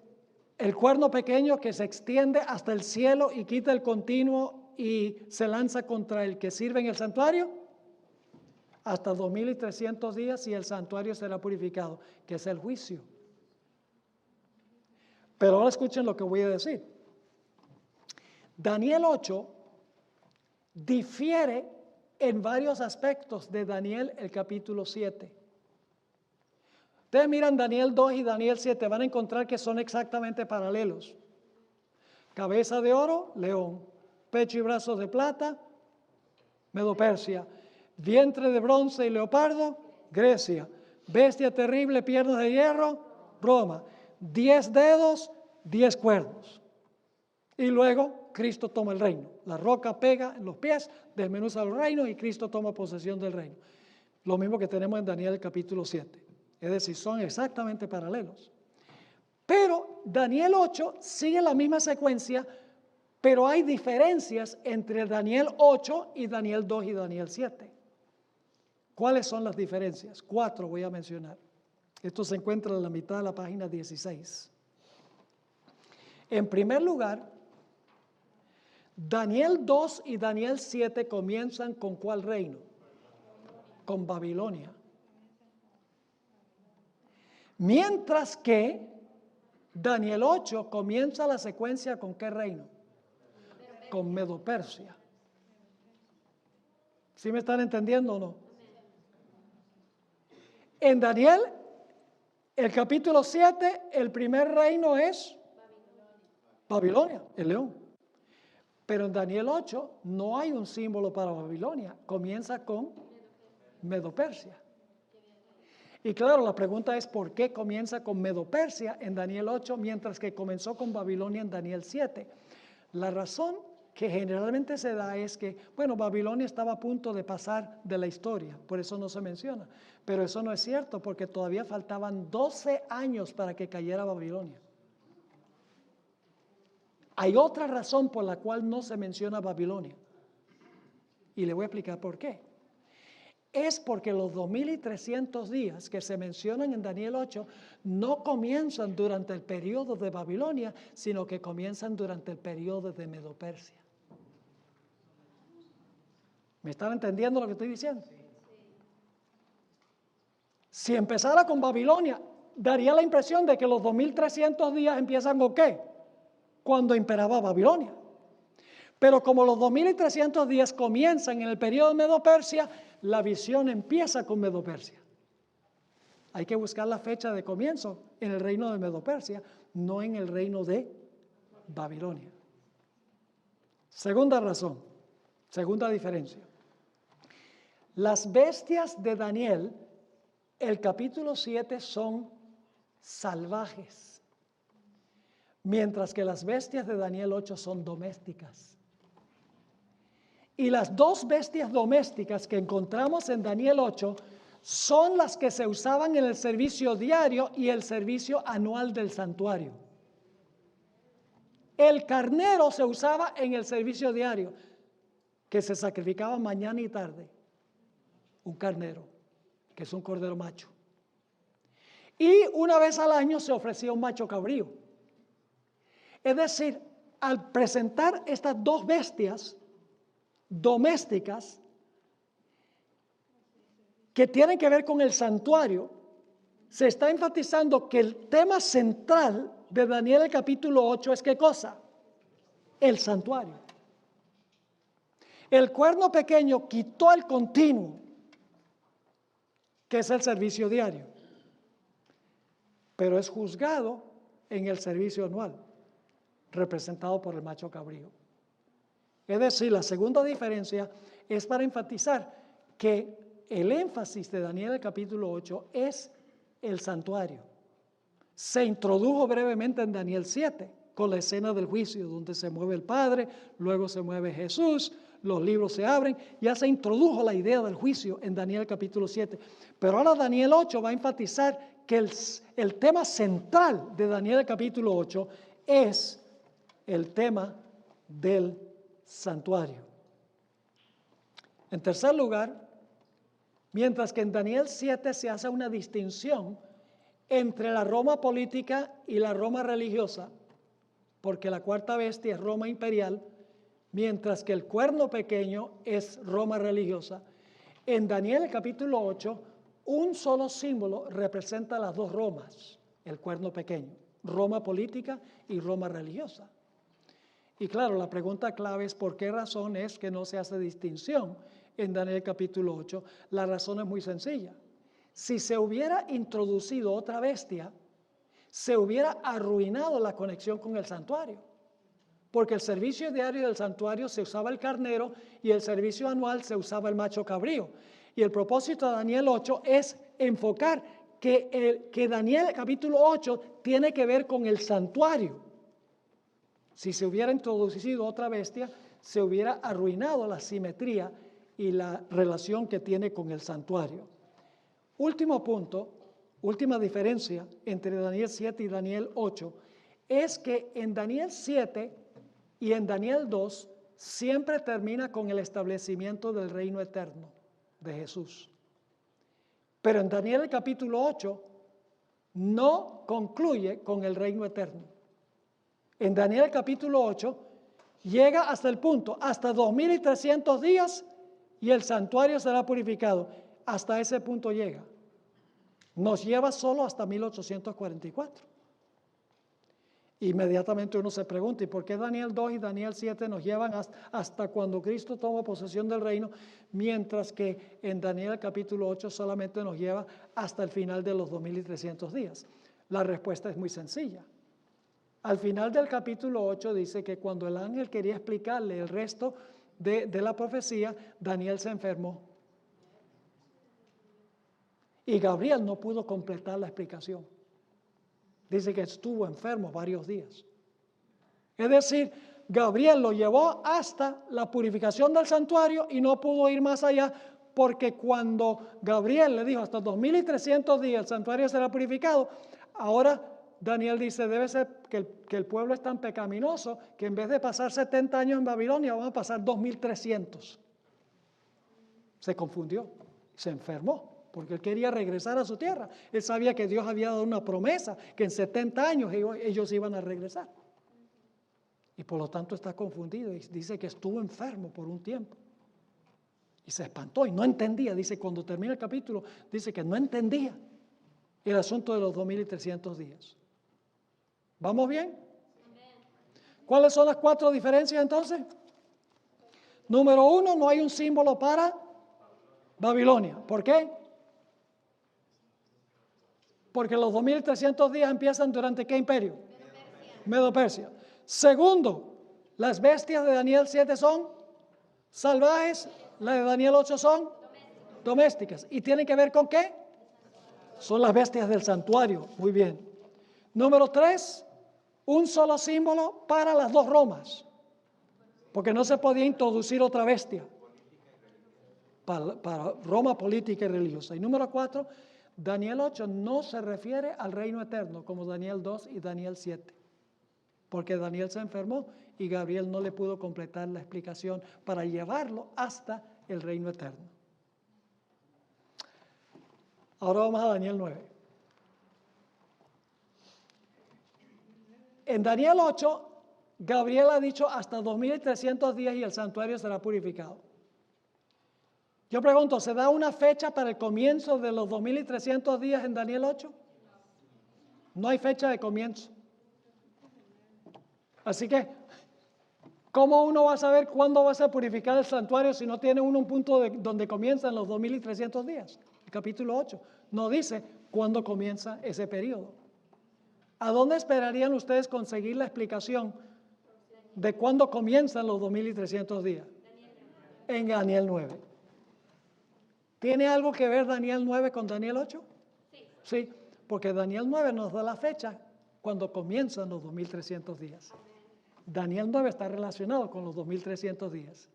el cuerno pequeño que se extiende hasta el cielo y quita el continuo y se lanza contra el que sirve en el santuario? Hasta 2300 días y el santuario será purificado, que es el juicio. Pero ahora escuchen lo que voy a decir. Daniel 8 difiere en varios aspectos de Daniel el capítulo 7. Ustedes miran Daniel 2 y Daniel 7, van a encontrar que son exactamente paralelos. Cabeza de oro, león. Pecho y brazos de plata, Medo-Persia. Vientre de bronce y leopardo, Grecia. Bestia terrible, piernas de hierro, Roma. 10 dedos, 10 cuernos. Y luego Cristo toma el reino. La roca pega en los pies, desmenuza el reino y Cristo toma posesión del reino. Lo mismo que tenemos en Daniel capítulo 7. Es decir, son exactamente paralelos. Pero Daniel 8 sigue la misma secuencia, pero hay diferencias entre Daniel 8 y Daniel 2 y Daniel 7. ¿Cuáles son las diferencias? 4 voy a mencionar. Esto se encuentra en la mitad de la página 16. En primer lugar, Daniel 2 y Daniel 7 comienzan con ¿cuál reino? Con Babilonia. Mientras que Daniel 8 comienza la secuencia ¿con qué reino? Con Medo-Persia. ¿Sí me están entendiendo o no? En Daniel, el capítulo 7, el primer reino es Babilonia, el león. Pero en Daniel 8 no hay un símbolo para Babilonia, comienza con Medo-Persia. Y claro, la pregunta es ¿por qué comienza con Medo-Persia en Daniel 8 mientras que comenzó con Babilonia en Daniel 7? La razón que generalmente se da es que, bueno, Babilonia estaba a punto de pasar de la historia, por eso no se menciona. Pero eso no es cierto porque todavía faltaban 12 años para que cayera Babilonia. Hay otra razón por la cual no se menciona Babilonia. Y le voy a explicar por qué. Es porque los 2300 días que se mencionan en Daniel 8 no comienzan durante el periodo de Babilonia, sino que comienzan durante el periodo de Medo-Persia. ¿Me están entendiendo lo que estoy diciendo? Si empezara con Babilonia, daría la impresión de que los 2300 días empiezan ¿con qué? Cuando imperaba Babilonia. Pero como los 2300 días comienzan en el periodo de Medo-Persia, la visión empieza con Medo-Persia. Hay que buscar la fecha de comienzo en el reino de Medo-Persia, no en el reino de Babilonia. Segunda razón, segunda diferencia. Las bestias de Daniel, el capítulo 7, son salvajes, mientras que las bestias de Daniel 8 son domésticas. Y las dos bestias domésticas que encontramos en Daniel 8 son las que se usaban en el servicio diario y el servicio anual del santuario. El carnero se usaba en el servicio diario, que se sacrificaba mañana y tarde. Un carnero, que es un cordero macho. Y una vez al año se ofrecía un macho cabrío. Es decir, al presentar estas dos bestias domésticas que tienen que ver con el santuario, se está enfatizando que el tema central de Daniel el capítulo 8 es ¿qué cosa? El santuario. El cuerno pequeño quitó el continuo, que es el servicio diario, pero es juzgado en el servicio anual, representado por el macho cabrío. Es decir, la segunda diferencia es para enfatizar que el énfasis de Daniel el capítulo 8 es el santuario. Se introdujo brevemente en Daniel 7 con la escena del juicio donde se mueve el Padre, luego se mueve Jesús, los libros se abren, ya se introdujo la idea del juicio en Daniel capítulo 7. Pero ahora Daniel 8 va a enfatizar que el tema central de Daniel capítulo 8 es el tema del santuario. En tercer lugar, mientras que en Daniel 7 se hace una distinción entre la Roma política y la Roma religiosa, porque la cuarta bestia es Roma imperial, mientras que el cuerno pequeño es Roma religiosa. En Daniel capítulo 8, un solo símbolo representa las dos Romas, el cuerno pequeño, Roma política y Roma religiosa. Y claro, la pregunta clave es ¿por qué razón es que no se hace distinción en Daniel capítulo 8? La razón es muy sencilla. Si se hubiera introducido otra bestia, se hubiera arruinado la conexión con el santuario. Porque el servicio diario del santuario se usaba el carnero y el servicio anual se usaba el macho cabrío. Y el propósito de Daniel 8 es enfocar que Daniel capítulo 8 tiene que ver con el santuario. Si se hubiera introducido otra bestia, se hubiera arruinado la simetría y la relación que tiene con el santuario. Último punto, última diferencia entre Daniel 7 y Daniel 8, es que en Daniel 7 y en Daniel 2 siempre termina con el establecimiento del reino eterno de Jesús. Pero en Daniel el capítulo 8 no concluye con el reino eterno. En Daniel capítulo 8 llega hasta el punto, hasta 2300 días y el santuario será purificado. Hasta ese punto llega. Nos lleva solo hasta 1844. Inmediatamente uno se pregunta, ¿y por qué Daniel 2 y Daniel 7 nos llevan hasta cuando Cristo toma posesión del reino, mientras que en Daniel capítulo 8 solamente nos lleva hasta el final de los 2300 días? La respuesta es muy sencilla. Al final del capítulo 8 dice que cuando el ángel quería explicarle el resto de la profecía, Daniel se enfermó. Y Gabriel no pudo completar la explicación. Dice que estuvo enfermo varios días. Es decir, Gabriel lo llevó hasta la purificación del santuario y no pudo ir más allá, porque cuando Gabriel le dijo hasta 2300 días el santuario será purificado, ahora Daniel dice, debe ser que el pueblo es tan pecaminoso que en vez de pasar 70 años en Babilonia van a pasar 2300. Se confundió, se enfermó, porque él quería regresar a su tierra. Él sabía que Dios había dado una promesa, que en 70 años ellos iban a regresar. Y por lo tanto está confundido y dice que estuvo enfermo por un tiempo. Y se espantó y no entendía. Dice, cuando termina el capítulo, dice que no entendía el asunto de los 2300 días. ¿Vamos bien? ¿Cuáles son las 4 diferencias entonces? Número 1, no hay un símbolo para Babilonia. ¿Por qué? Porque los 2300 días empiezan durante ¿qué imperio? Medo-Persia. Segundo, las bestias de Daniel 7 son salvajes, las de Daniel 8 son domésticas. ¿Y tienen que ver con qué? Son las bestias del santuario. Muy bien. Número 3, un solo símbolo para las 2 Romas, porque no se podía introducir otra bestia para Roma política y religiosa. Y número 4, Daniel 8 no se refiere al reino eterno como Daniel 2 y Daniel 7, porque Daniel se enfermó y Gabriel no le pudo completar la explicación para llevarlo hasta el reino eterno. Ahora vamos a Daniel 9. En Daniel 8, Gabriel ha dicho hasta 2300 días y el santuario será purificado. Yo pregunto, ¿se da una fecha para el comienzo de los 2300 días en Daniel 8? No hay fecha de comienzo. Así que, ¿cómo uno va a saber cuándo va a ser purificado el santuario si no tiene uno un punto donde comienzan los 2300 días? El capítulo 8 no dice cuándo comienza ese periodo. ¿A dónde esperarían ustedes conseguir la explicación de cuándo comienzan los 2300 días? En Daniel 9. ¿Tiene algo que ver Daniel 9 con Daniel 8? Sí, porque Daniel 9 nos da la fecha cuando comienzan los 2300 días. Daniel 9 está relacionado con los 2300 días.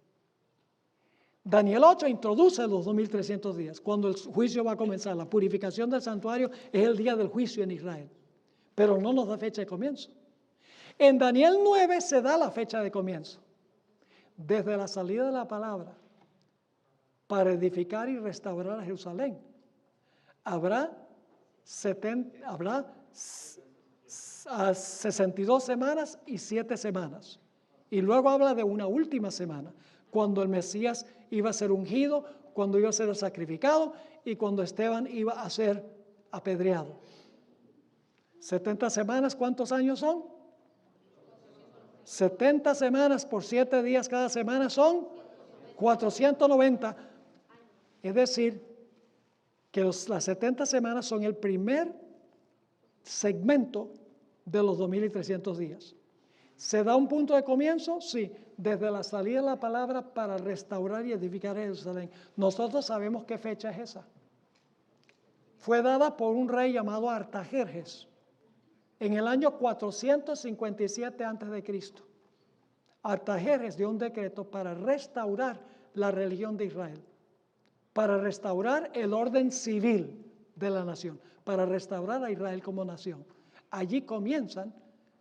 Daniel 8 introduce los 2300 días, cuando el juicio va a comenzar. La purificación del santuario es el día del juicio en Israel, pero no nos da fecha de comienzo. En Daniel 9 se da la fecha de comienzo. Desde la salida de la palabra para edificar y restaurar a Jerusalén, habrá 62 semanas y 7 semanas. Y luego habla de una última semana, cuando el Mesías iba a ser ungido, cuando iba a ser sacrificado y cuando Esteban iba a ser apedreado. 70 semanas, ¿cuántos años son? 70 semanas por 7 días cada semana son 490. Es decir, que las 70 semanas son el primer segmento de los 2300 días. ¿Se da un punto de comienzo? Sí, desde la salida de la palabra para restaurar y edificar Jerusalén. Nosotros sabemos qué fecha es esa. Fue dada por un rey llamado Artajerjes en el año 457 a.C. Artajerjes dio un decreto para restaurar la religión de Israel, para restaurar el orden civil de la nación, para restaurar a Israel como nación. Allí comienzan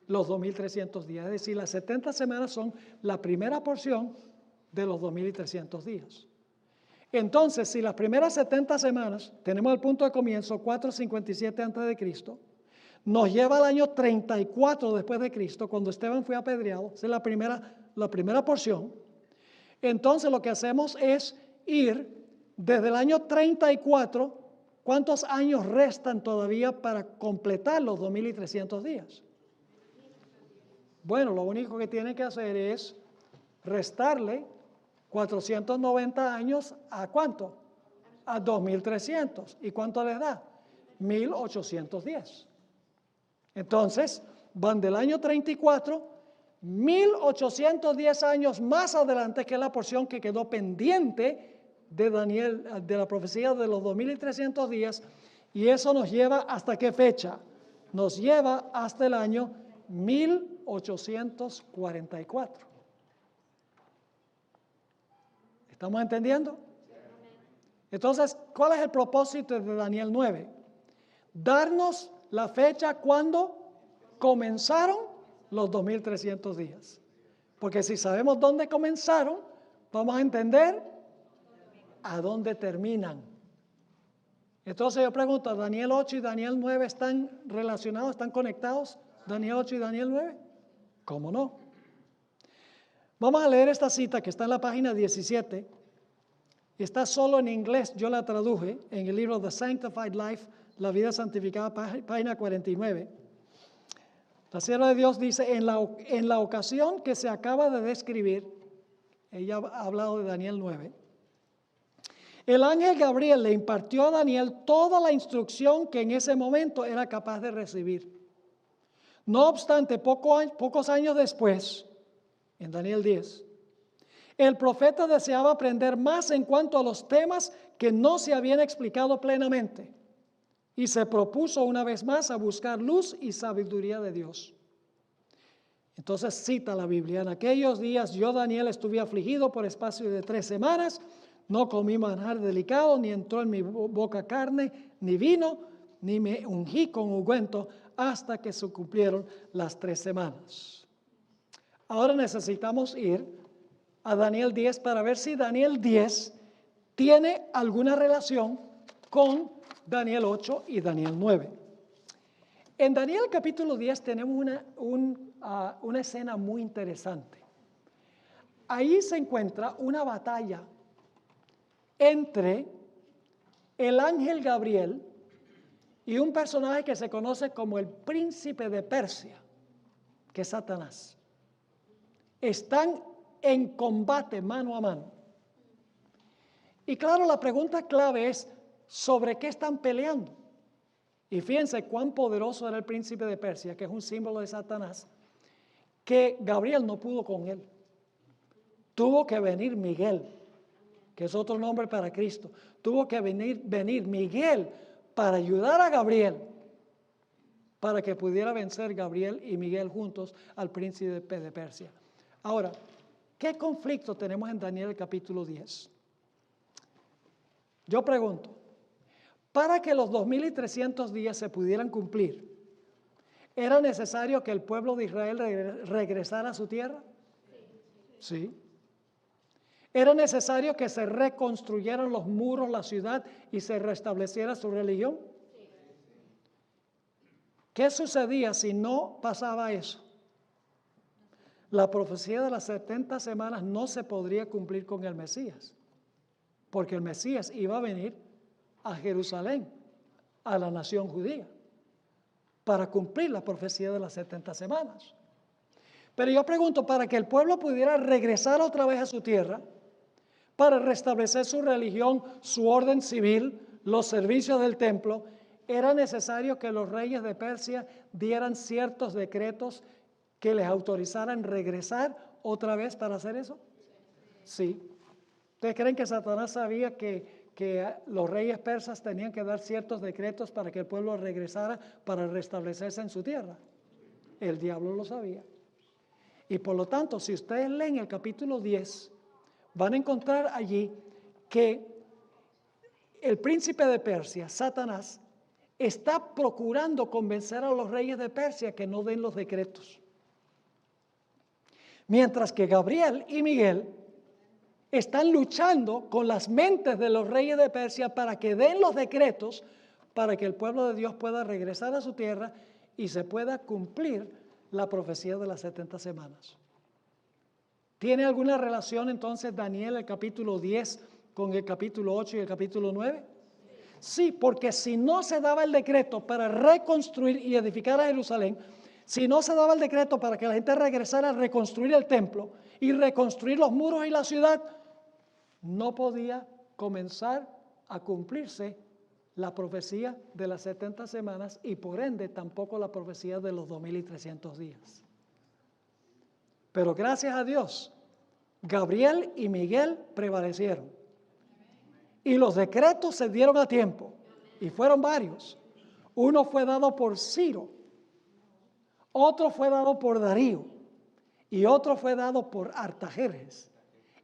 los 2300 días, es decir, las 70 semanas son la primera porción de los 2300 días. Entonces, si las primeras 70 semanas, tenemos el punto de comienzo 457 a.C., nos lleva al año 34 después de Cristo, cuando Esteban fue apedreado. Esa es la primera porción. Entonces lo que hacemos es ir desde el año 34, ¿cuántos años restan todavía para completar los 2300 días? Bueno, lo único que tiene que hacer es restarle 490 años ¿a cuánto? A 2300. ¿Y cuánto les da? 1810. Entonces, van del año 34, 1810 años más adelante, que es la porción que quedó pendiente de Daniel, de la profecía de los 2300 días, y eso nos lleva ¿hasta qué fecha? Nos lleva hasta el año 1844. ¿Estamos entendiendo? Entonces, ¿cuál es el propósito de Daniel 9? Darnos la fecha cuando comenzaron los 2300 días. Porque si sabemos dónde comenzaron, vamos a entender a dónde terminan. Entonces yo pregunto, ¿Daniel 8 y Daniel 9 están relacionados, están conectados? ¿Daniel 8 y Daniel 9? ¿Cómo no? Vamos a leer esta cita que está en la página 17. Está solo en inglés, yo la traduje en el libro The Sanctified Life, La vida santificada, página 49. La sierva de Dios dice, en la ocasión que se acaba de describir, ella ha hablado de Daniel 9, el ángel Gabriel le impartió a Daniel toda la instrucción que en ese momento era capaz de recibir. No obstante, pocos años después, en Daniel 10, el profeta deseaba aprender más en cuanto a los temas que no se habían explicado plenamente y se propuso una vez más a buscar luz y sabiduría de Dios. Entonces cita la Biblia, en aquellos días yo, Daniel, estuve afligido por espacio de 3 semanas, no comí manjar delicado, ni entró en mi boca carne, ni vino, ni me ungí con ungüento, hasta que se cumplieron las 3 semanas. Ahora necesitamos ir a Daniel 10 para ver si Daniel 10 tiene alguna relación con Daniel 8 y Daniel 9. En Daniel capítulo 10 tenemos una escena muy interesante. Ahí se encuentra una batalla entre el ángel Gabriel y un personaje que se conoce como el príncipe de Persia, que es Satanás. Están en combate mano a mano. Y claro, la pregunta clave es, ¿sobre qué están peleando? Y fíjense cuán poderoso era el príncipe de Persia, que es un símbolo de Satanás, que Gabriel no pudo con él. Tuvo que venir Miguel, que es otro nombre para Cristo. Tuvo que venir Miguel para ayudar a Gabriel, para que pudiera vencer Gabriel y Miguel juntos al príncipe de Persia. Ahora, ¿qué conflicto tenemos en Daniel capítulo 10? Yo pregunto, para que los 2300 días se pudieran cumplir, ¿era necesario que el pueblo de Israel regresara a su tierra? Sí. ¿Era necesario que se reconstruyeran los muros, la ciudad y se restableciera su religión? ¿Qué sucedía si no pasaba eso? La profecía de las 70 semanas no se podría cumplir con el Mesías, porque el Mesías iba a venir a Jerusalén, a la nación judía, para cumplir la profecía de las 70 semanas. Pero yo pregunto, para que el pueblo pudiera regresar otra vez a su tierra, para restablecer su religión, su orden civil, los servicios del templo, ¿era necesario que los reyes de Persia dieran ciertos decretos que les autorizaran regresar otra vez para hacer eso? Sí. ¿Ustedes creen que Satanás sabía que los reyes persas tenían que dar ciertos decretos para que el pueblo regresara para restablecerse en su tierra? El diablo lo sabía. Y por lo tanto, si ustedes leen el capítulo 10, van a encontrar allí que el príncipe de Persia, Satanás, está procurando convencer a los reyes de Persia que no den los decretos. Mientras que Gabriel y Miguel están luchando con las mentes de los reyes de Persia para que den los decretos para que el pueblo de Dios pueda regresar a su tierra y se pueda cumplir la profecía de las 70 semanas. ¿Tiene alguna relación entonces Daniel el capítulo 10 con el capítulo 8 y el capítulo 9? Sí, porque si no se daba el decreto para reconstruir y edificar a Jerusalén, si no se daba el decreto para que la gente regresara a reconstruir el templo y reconstruir los muros y la ciudad, no podía comenzar a cumplirse la profecía de las 70 semanas y por ende tampoco la profecía de los 2300 días. Pero gracias a Dios, Gabriel y Miguel prevalecieron. Y los decretos se dieron a tiempo, y fueron varios. Uno fue dado por Ciro, otro fue dado por Darío, y otro fue dado por Artajerjes.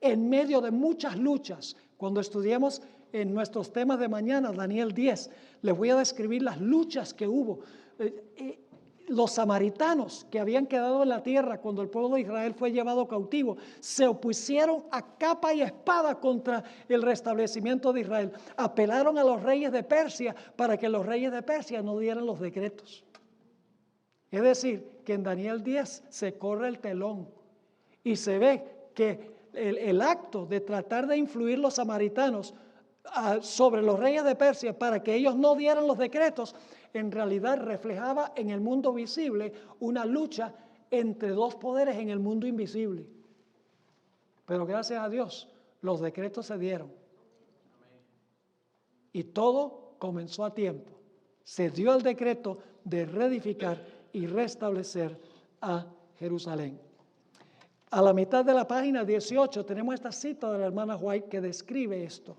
En medio de muchas luchas, cuando estudiemos en nuestros temas de mañana, Daniel 10, les voy a describir las luchas que hubo. Los samaritanos que habían quedado en la tierra cuando el pueblo de Israel fue llevado cautivo, se opusieron a capa y espada contra el restablecimiento de Israel. Apelaron a los reyes de Persia para que los reyes de Persia no dieran los decretos. Es decir, que en Daniel 10 se corre el telón y se ve que el acto de tratar de influir los samaritanos sobre los reyes de Persia para que ellos no dieran los decretos, en realidad reflejaba en el mundo visible una lucha entre dos poderes en el mundo invisible. Pero gracias a Dios, los decretos se dieron. Y todo comenzó a tiempo. Se dio el decreto de reedificar y restablecer a Jerusalén. A la mitad de la página 18 tenemos esta cita de la hermana White que describe esto.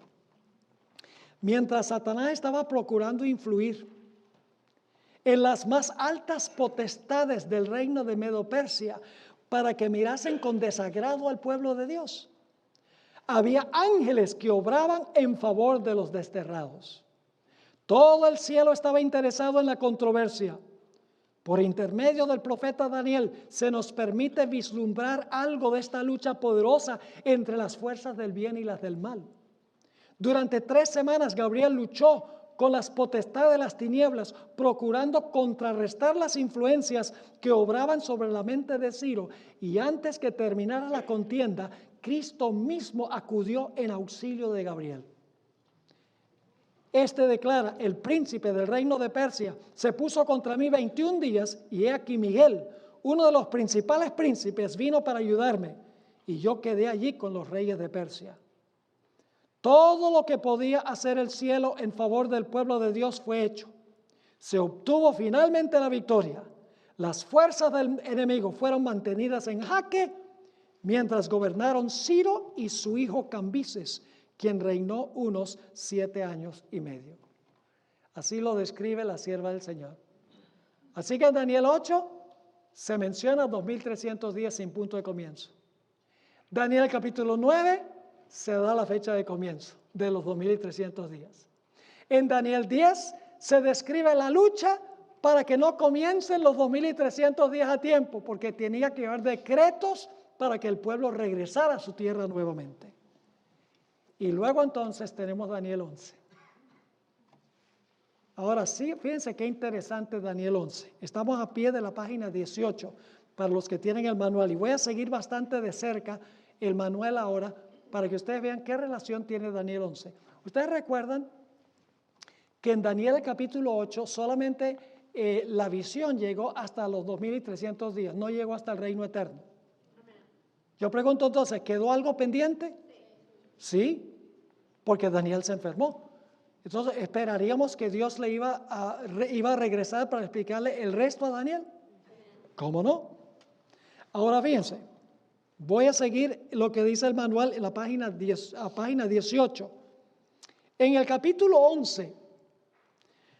Mientras Satanás estaba procurando influir en las más altas potestades del reino de Medo-Persia para que mirasen con desagrado al pueblo de Dios, había ángeles que obraban en favor de los desterrados. Todo el cielo estaba interesado en la controversia. Por intermedio del profeta Daniel se nos permite vislumbrar algo de esta lucha poderosa entre las fuerzas del bien y las del mal. Durante 3 semanas Gabriel luchó con las potestades de las tinieblas, procurando contrarrestar las influencias que obraban sobre la mente de Ciro. Y antes que terminara la contienda, Cristo mismo acudió en auxilio de Gabriel. Este declara: el príncipe del reino de Persia se puso contra mí 21 días, y he aquí Miguel, uno de los principales príncipes, vino para ayudarme, y yo quedé allí con los reyes de Persia. Todo lo que podía hacer el cielo en favor del pueblo de Dios fue hecho. Se obtuvo finalmente la victoria. Las fuerzas del enemigo fueron mantenidas en jaque mientras gobernaron Ciro y su hijo Cambises, quien reinó unos 7 años y medio. Así lo describe la sierva del Señor. Así que en Daniel 8 se menciona 2300 días sin punto de comienzo. Daniel capítulo 9 se da la fecha de comienzo de los 2300 días. En Daniel 10 se describe la lucha para que no comiencen los 2300 días a tiempo, porque tenía que haber decretos para que el pueblo regresara a su tierra nuevamente. Y luego entonces tenemos Daniel 11. Ahora sí, fíjense qué interesante Daniel 11. Estamos a pie de la página 18 para los que tienen el manual, y voy a seguir bastante de cerca el manual ahora para que ustedes vean qué relación tiene Daniel 11. Ustedes recuerdan que en Daniel capítulo 8 solamente la visión llegó hasta los 2300 días, no llegó hasta el reino eterno. Yo pregunto entonces, ¿quedó algo pendiente? Sí, porque Daniel se enfermó. Entonces, ¿esperaríamos que Dios le iba a regresar para explicarle el resto a Daniel? ¿Cómo no? Ahora fíjense, voy a seguir lo que dice el manual en la página 18. En el capítulo 11,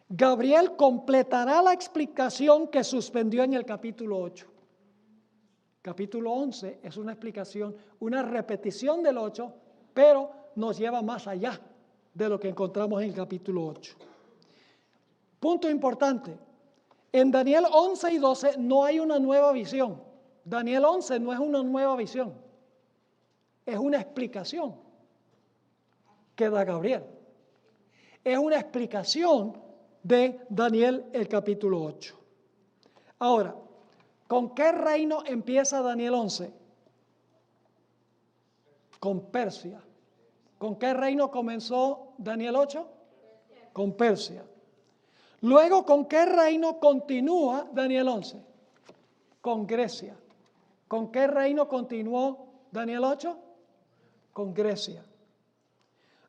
Gabriel completará la explicación que suspendió en el capítulo 8. Capítulo 11 es una explicación, una repetición del 8, pero nos lleva más allá de lo que encontramos en el capítulo 8. Punto importante, en Daniel 11 y 12 no hay una nueva visión. Daniel 11 no es una nueva visión, es una explicación que da Gabriel. Es una explicación de Daniel el capítulo 8. Ahora, ¿con qué reino empieza Daniel 11? Con Persia. ¿Con qué reino comenzó Daniel 8? Con Persia. Luego, ¿con qué reino continúa Daniel 11? Con Grecia. ¿Con qué reino continuó Daniel 8? Con Grecia.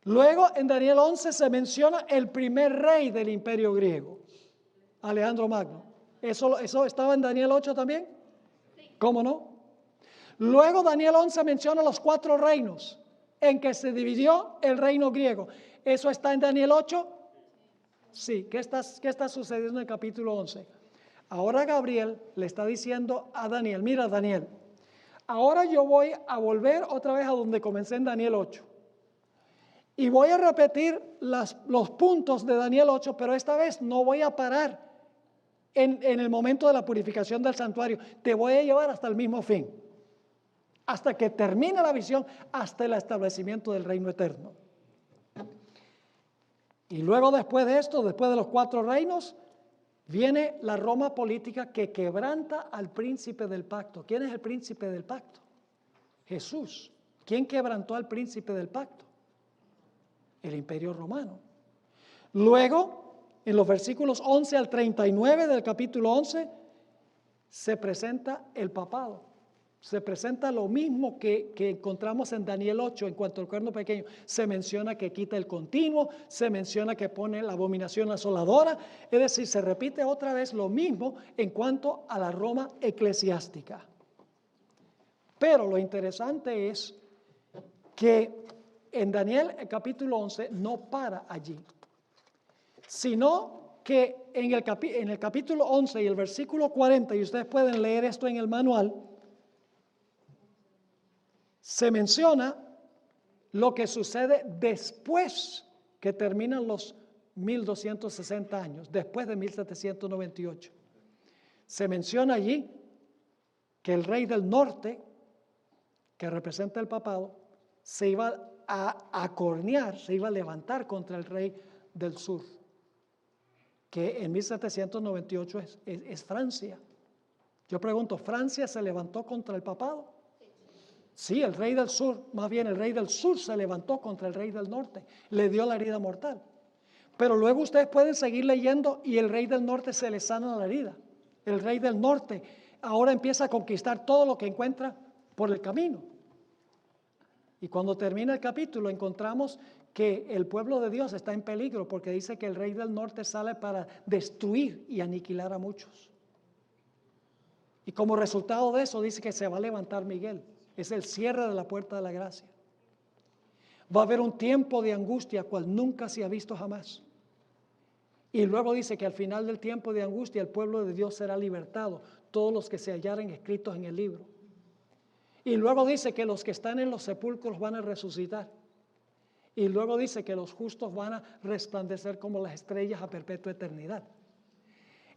Luego, en Daniel 11 se menciona el primer rey del imperio griego, Alejandro Magno. ¿Eso estaba en Daniel 8 también? ¿Cómo no? Luego Daniel 11 menciona los 4 reinos en que se dividió el reino griego. ¿Eso está en Daniel 8? Sí. ¿Qué está sucediendo en el capítulo 11? Ahora Gabriel le está diciendo a Daniel, mira Daniel, ahora yo voy a volver otra vez a donde comencé en Daniel 8. Y voy a repetir los puntos de Daniel 8, pero esta vez no voy a parar en el momento de la purificación del santuario. Te voy a llevar hasta el mismo fin, hasta que termine la visión, hasta el establecimiento del reino eterno. Y luego después de esto, después de los 4 reinos, viene la Roma política que quebranta al príncipe del pacto. ¿Quién es el príncipe del pacto? Jesús. ¿Quién quebrantó al príncipe del pacto? El imperio romano. Luego, en los versículos 11 al 39 del capítulo 11, se presenta el papado. Se presenta lo mismo que encontramos en Daniel 8 en cuanto al cuerno pequeño. Se menciona que quita el continuo, se menciona que pone la abominación asoladora. Es decir, se repite otra vez lo mismo en cuanto a la Roma eclesiástica. Pero lo interesante es que en Daniel el capítulo 11 no para allí, sino que en el capítulo 11 y el versículo 40, y ustedes pueden leer esto en el manual, se menciona lo que sucede después que terminan los 1260 años, después de 1798. Se menciona allí que el rey del norte, que representa el papado, se iba a acornear, se iba a levantar contra el rey del sur, que en 1798 es Francia. Yo pregunto, ¿Francia se levantó contra el papado? Sí, el rey del sur, más bien el rey del sur se levantó contra el rey del norte, le dio la herida mortal. Pero luego ustedes pueden seguir leyendo y el rey del norte se le sana la herida. El rey del norte ahora empieza a conquistar todo lo que encuentra por el camino. Y cuando termina el capítulo encontramos que el pueblo de Dios está en peligro porque dice que el rey del norte sale para destruir y aniquilar a muchos. Y como resultado de eso dice que se va a levantar Miguel. Es el cierre de la puerta de la gracia. Va a haber un tiempo de angustia cual nunca se ha visto jamás. Y luego dice que al final del tiempo de angustia el pueblo de Dios será libertado, todos los que se hallaren escritos en el libro. Y luego dice que los que están en los sepulcros van a resucitar. Y luego dice que los justos van a resplandecer como las estrellas a perpetua eternidad.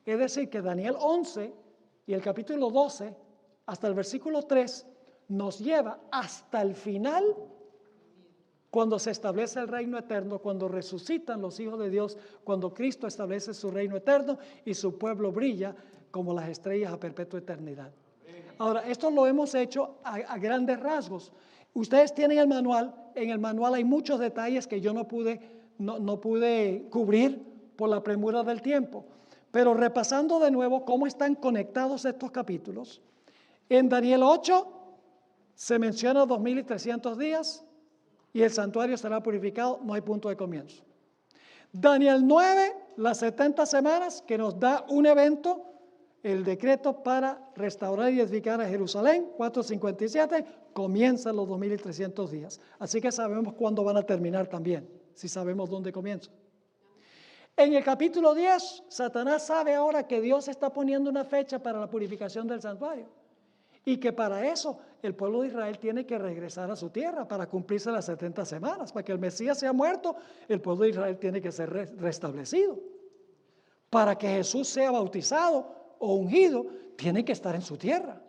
Es decir, que Daniel 11 y el capítulo 12 hasta el versículo 3 nos lleva hasta el final, cuando se establece el reino eterno, cuando resucitan los hijos de Dios, cuando Cristo establece su reino eterno y su pueblo brilla como las estrellas a perpetua eternidad. Ahora, esto lo hemos hecho a grandes rasgos. Ustedes tienen el manual, en el manual hay muchos detalles que yo no pude cubrir por la premura del tiempo. Pero repasando de nuevo cómo están conectados estos capítulos, en Daniel 8 se menciona 2300 días y el santuario será purificado, no hay punto de comienzo. Daniel 9, las 70 semanas, que nos da un evento, el decreto para restaurar y edificar a Jerusalén, 457, comienzan los 2300 días. Así que sabemos cuándo van a terminar también, si sabemos dónde comienzan. En el capítulo 10, Satanás sabe ahora que Dios está poniendo una fecha para la purificación del santuario. Y que para eso el pueblo de Israel tiene que regresar a su tierra para cumplirse las 70 semanas. Para que el Mesías sea muerto, el pueblo de Israel tiene que ser restablecido. Para que Jesús sea bautizado o ungido, tiene que estar en su tierra.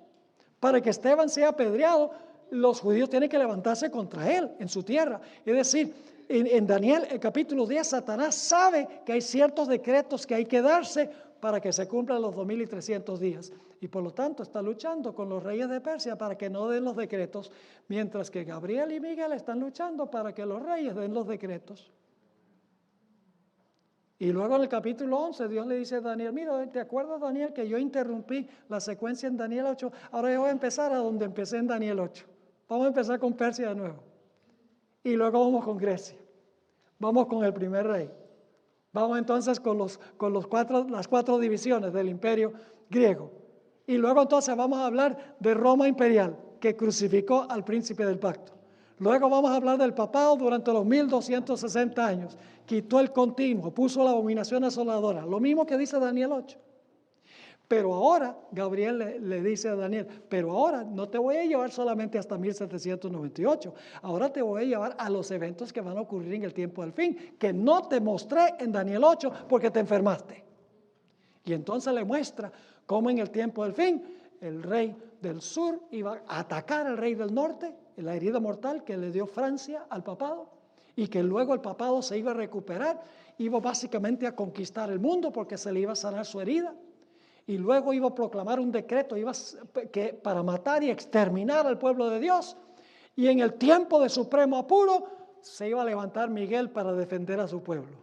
Para que Esteban sea apedreado, los judíos tienen que levantarse contra él en su tierra. Es decir, en Daniel, el capítulo 10, Satanás sabe que hay ciertos decretos que hay que darse para que se cumplan los 2300 días. Y por lo tanto está luchando con los reyes de Persia para que no den los decretos, mientras que Gabriel y Miguel están luchando para que los reyes den los decretos. Y luego en el capítulo 11 Dios le dice a Daniel, mira, ¿te acuerdas, Daniel, que yo interrumpí la secuencia en Daniel 8? Ahora yo voy a empezar a donde empecé en Daniel 8. Vamos a empezar con Persia de nuevo. Y luego vamos con Grecia. Vamos con el primer rey. Vamos entonces con las cuatro divisiones del imperio griego. Y luego entonces vamos a hablar de Roma imperial, que crucificó al príncipe del pacto. Luego vamos a hablar del papado durante los 1260 años. Quitó el continuo, puso la abominación asoladora. Lo mismo que dice Daniel 8. Pero ahora, Gabriel le dice a Daniel, pero ahora no te voy a llevar solamente hasta 1798. Ahora te voy a llevar a los eventos que van a ocurrir en el tiempo del fin, que no te mostré en Daniel 8 porque te enfermaste. Y entonces le muestra cómo en el tiempo del fin el rey del sur iba a atacar al rey del norte, la herida mortal que le dio Francia al papado, y que luego el papado se iba a recuperar, iba básicamente a conquistar el mundo porque se le iba a sanar su herida, y luego iba a proclamar un decreto para matar y exterminar al pueblo de Dios, y en el tiempo de supremo apuro se iba a levantar Miguel para defender a su pueblo.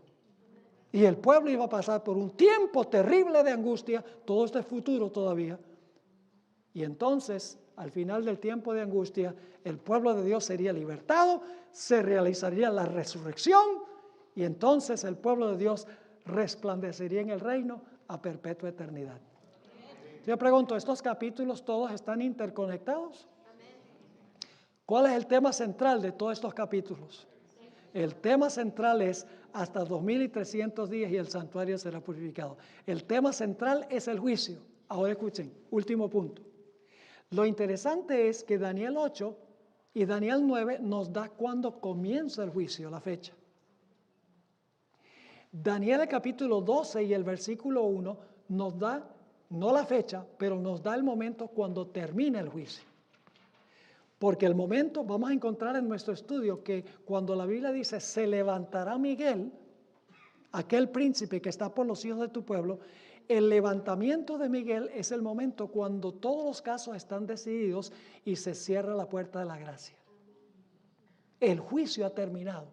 Y el pueblo iba a pasar por un tiempo terrible de angustia, todo este futuro todavía. Y entonces, al final del tiempo de angustia, el pueblo de Dios sería libertado, se realizaría la resurrección, y entonces el pueblo de Dios resplandecería en el reino a perpetua eternidad. Yo pregunto, ¿estos capítulos todos están interconectados? ¿Cuál es el tema central de todos estos capítulos? El tema central es hasta 2300 días y el santuario será purificado. El tema central es el juicio. Ahora escuchen, último punto. Lo interesante es que Daniel 8 y Daniel 9 nos da cuándo comienza el juicio, la fecha. Daniel el capítulo 12 y el versículo 1 nos da, no la fecha, pero nos da el momento cuando termina el juicio. Porque el momento, vamos a encontrar en nuestro estudio que cuando la Biblia dice, se levantará Miguel, aquel príncipe que está por los hijos de tu pueblo, el levantamiento de Miguel es el momento cuando todos los casos están decididos y se cierra la puerta de la gracia. El juicio ha terminado.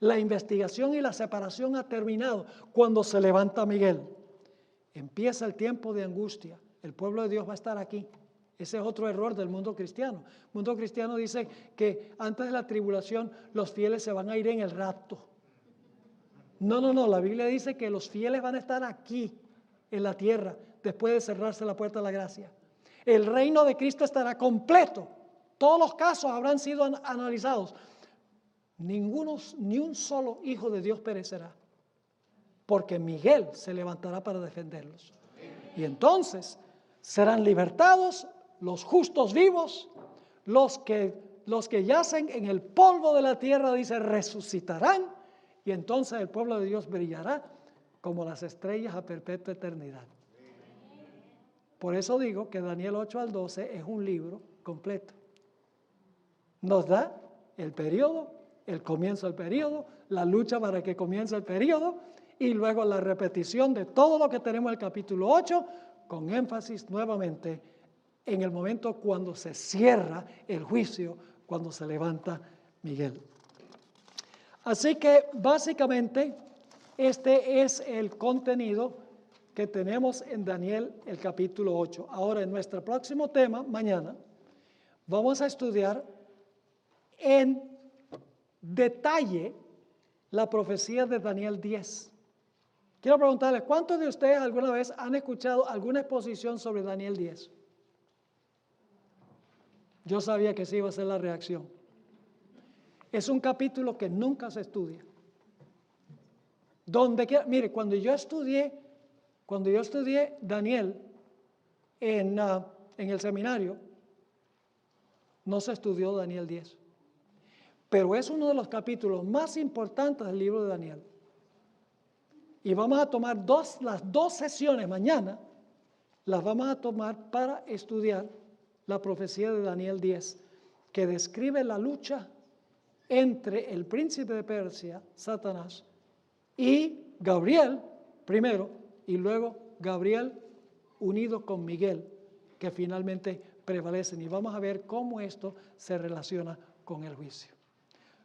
La investigación y la separación ha terminado cuando se levanta Miguel. Empieza el tiempo de angustia. El pueblo de Dios va a estar aquí. Ese es otro error del mundo cristiano. El mundo cristiano dice que antes de la tribulación los fieles se van a ir en el rapto. No, la Biblia dice que los fieles van a estar aquí, en la tierra, después de cerrarse la puerta de la gracia. El reino de Cristo estará completo. Todos los casos habrán sido analizados. Ni un solo hijo de Dios perecerá, porque Miguel se levantará para defenderlos. Y entonces serán libertados los justos vivos, los que yacen en el polvo de la tierra, dice, resucitarán, y entonces el pueblo de Dios brillará como las estrellas a perpetua eternidad. Por eso digo que Daniel 8 al 12 es un libro completo. Nos da el periodo, el comienzo del periodo, la lucha para que comience el periodo, y luego la repetición de todo lo que tenemos en el capítulo 8, con énfasis nuevamente en el momento cuando se cierra el juicio, cuando se levanta Miguel. Así que básicamente este es el contenido que tenemos en Daniel el capítulo 8. Ahora en nuestro próximo tema, mañana, vamos a estudiar en detalle la profecía de Daniel 10. Quiero preguntarles, ¿cuántos de ustedes alguna vez han escuchado alguna exposición sobre Daniel 10? Yo sabía que esa iba a ser la reacción. Es un capítulo que nunca se estudia. Mire, cuando yo estudié Daniel en el seminario, no se estudió Daniel 10. Pero es uno de los capítulos más importantes del libro de Daniel. Y vamos a tomar las dos sesiones mañana, las vamos a tomar para estudiar la profecía de Daniel 10, que describe la lucha entre el príncipe de Persia, Satanás, y Gabriel primero, y luego Gabriel unido con Miguel, que finalmente prevalecen. Y vamos a ver cómo esto se relaciona con el juicio.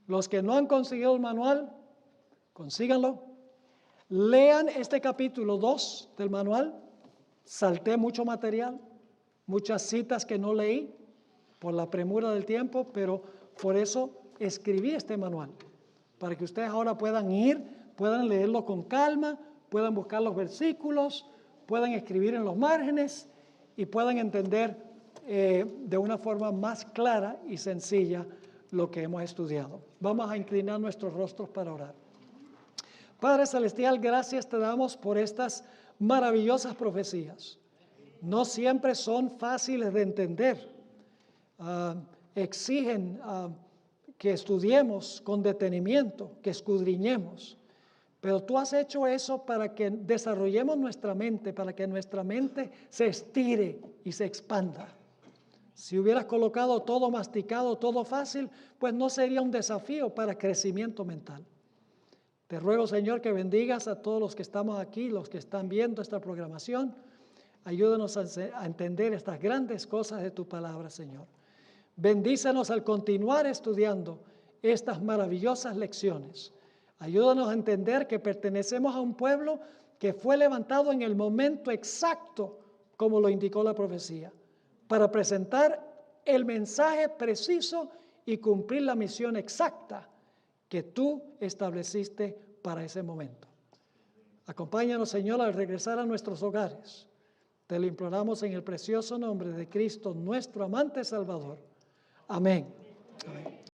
Los que no han conseguido el manual, consíganlo. Lean este capítulo 2 del manual. Salté mucho material, muchas citas que no leí por la premura del tiempo, pero por eso escribí este manual, para que ustedes ahora puedan ir, puedan leerlo con calma, puedan buscar los versículos, puedan escribir en los márgenes y puedan entender de una forma más clara y sencilla lo que hemos estudiado. Vamos a inclinar nuestros rostros para orar. Padre Celestial, gracias te damos por estas maravillosas profecías. No siempre son fáciles de entender. Exigen que estudiemos con detenimiento, que escudriñemos. Pero tú has hecho eso para que desarrollemos nuestra mente, para que nuestra mente se estire y se expanda. Si hubieras colocado todo masticado, todo fácil, pues no sería un desafío para crecimiento mental. Te ruego, Señor, que bendigas a todos los que estamos aquí, los que están viendo esta programación. Ayúdanos a entender estas grandes cosas de tu palabra, Señor. Bendícenos al continuar estudiando estas maravillosas lecciones. Ayúdanos a entender que pertenecemos a un pueblo que fue levantado en el momento exacto, como lo indicó la profecía, para presentar el mensaje preciso y cumplir la misión exacta que tú estableciste para ese momento. Acompáñanos, Señor, al regresar a nuestros hogares. Te lo imploramos en el precioso nombre de Cristo, nuestro amante Salvador. Amén. Amén.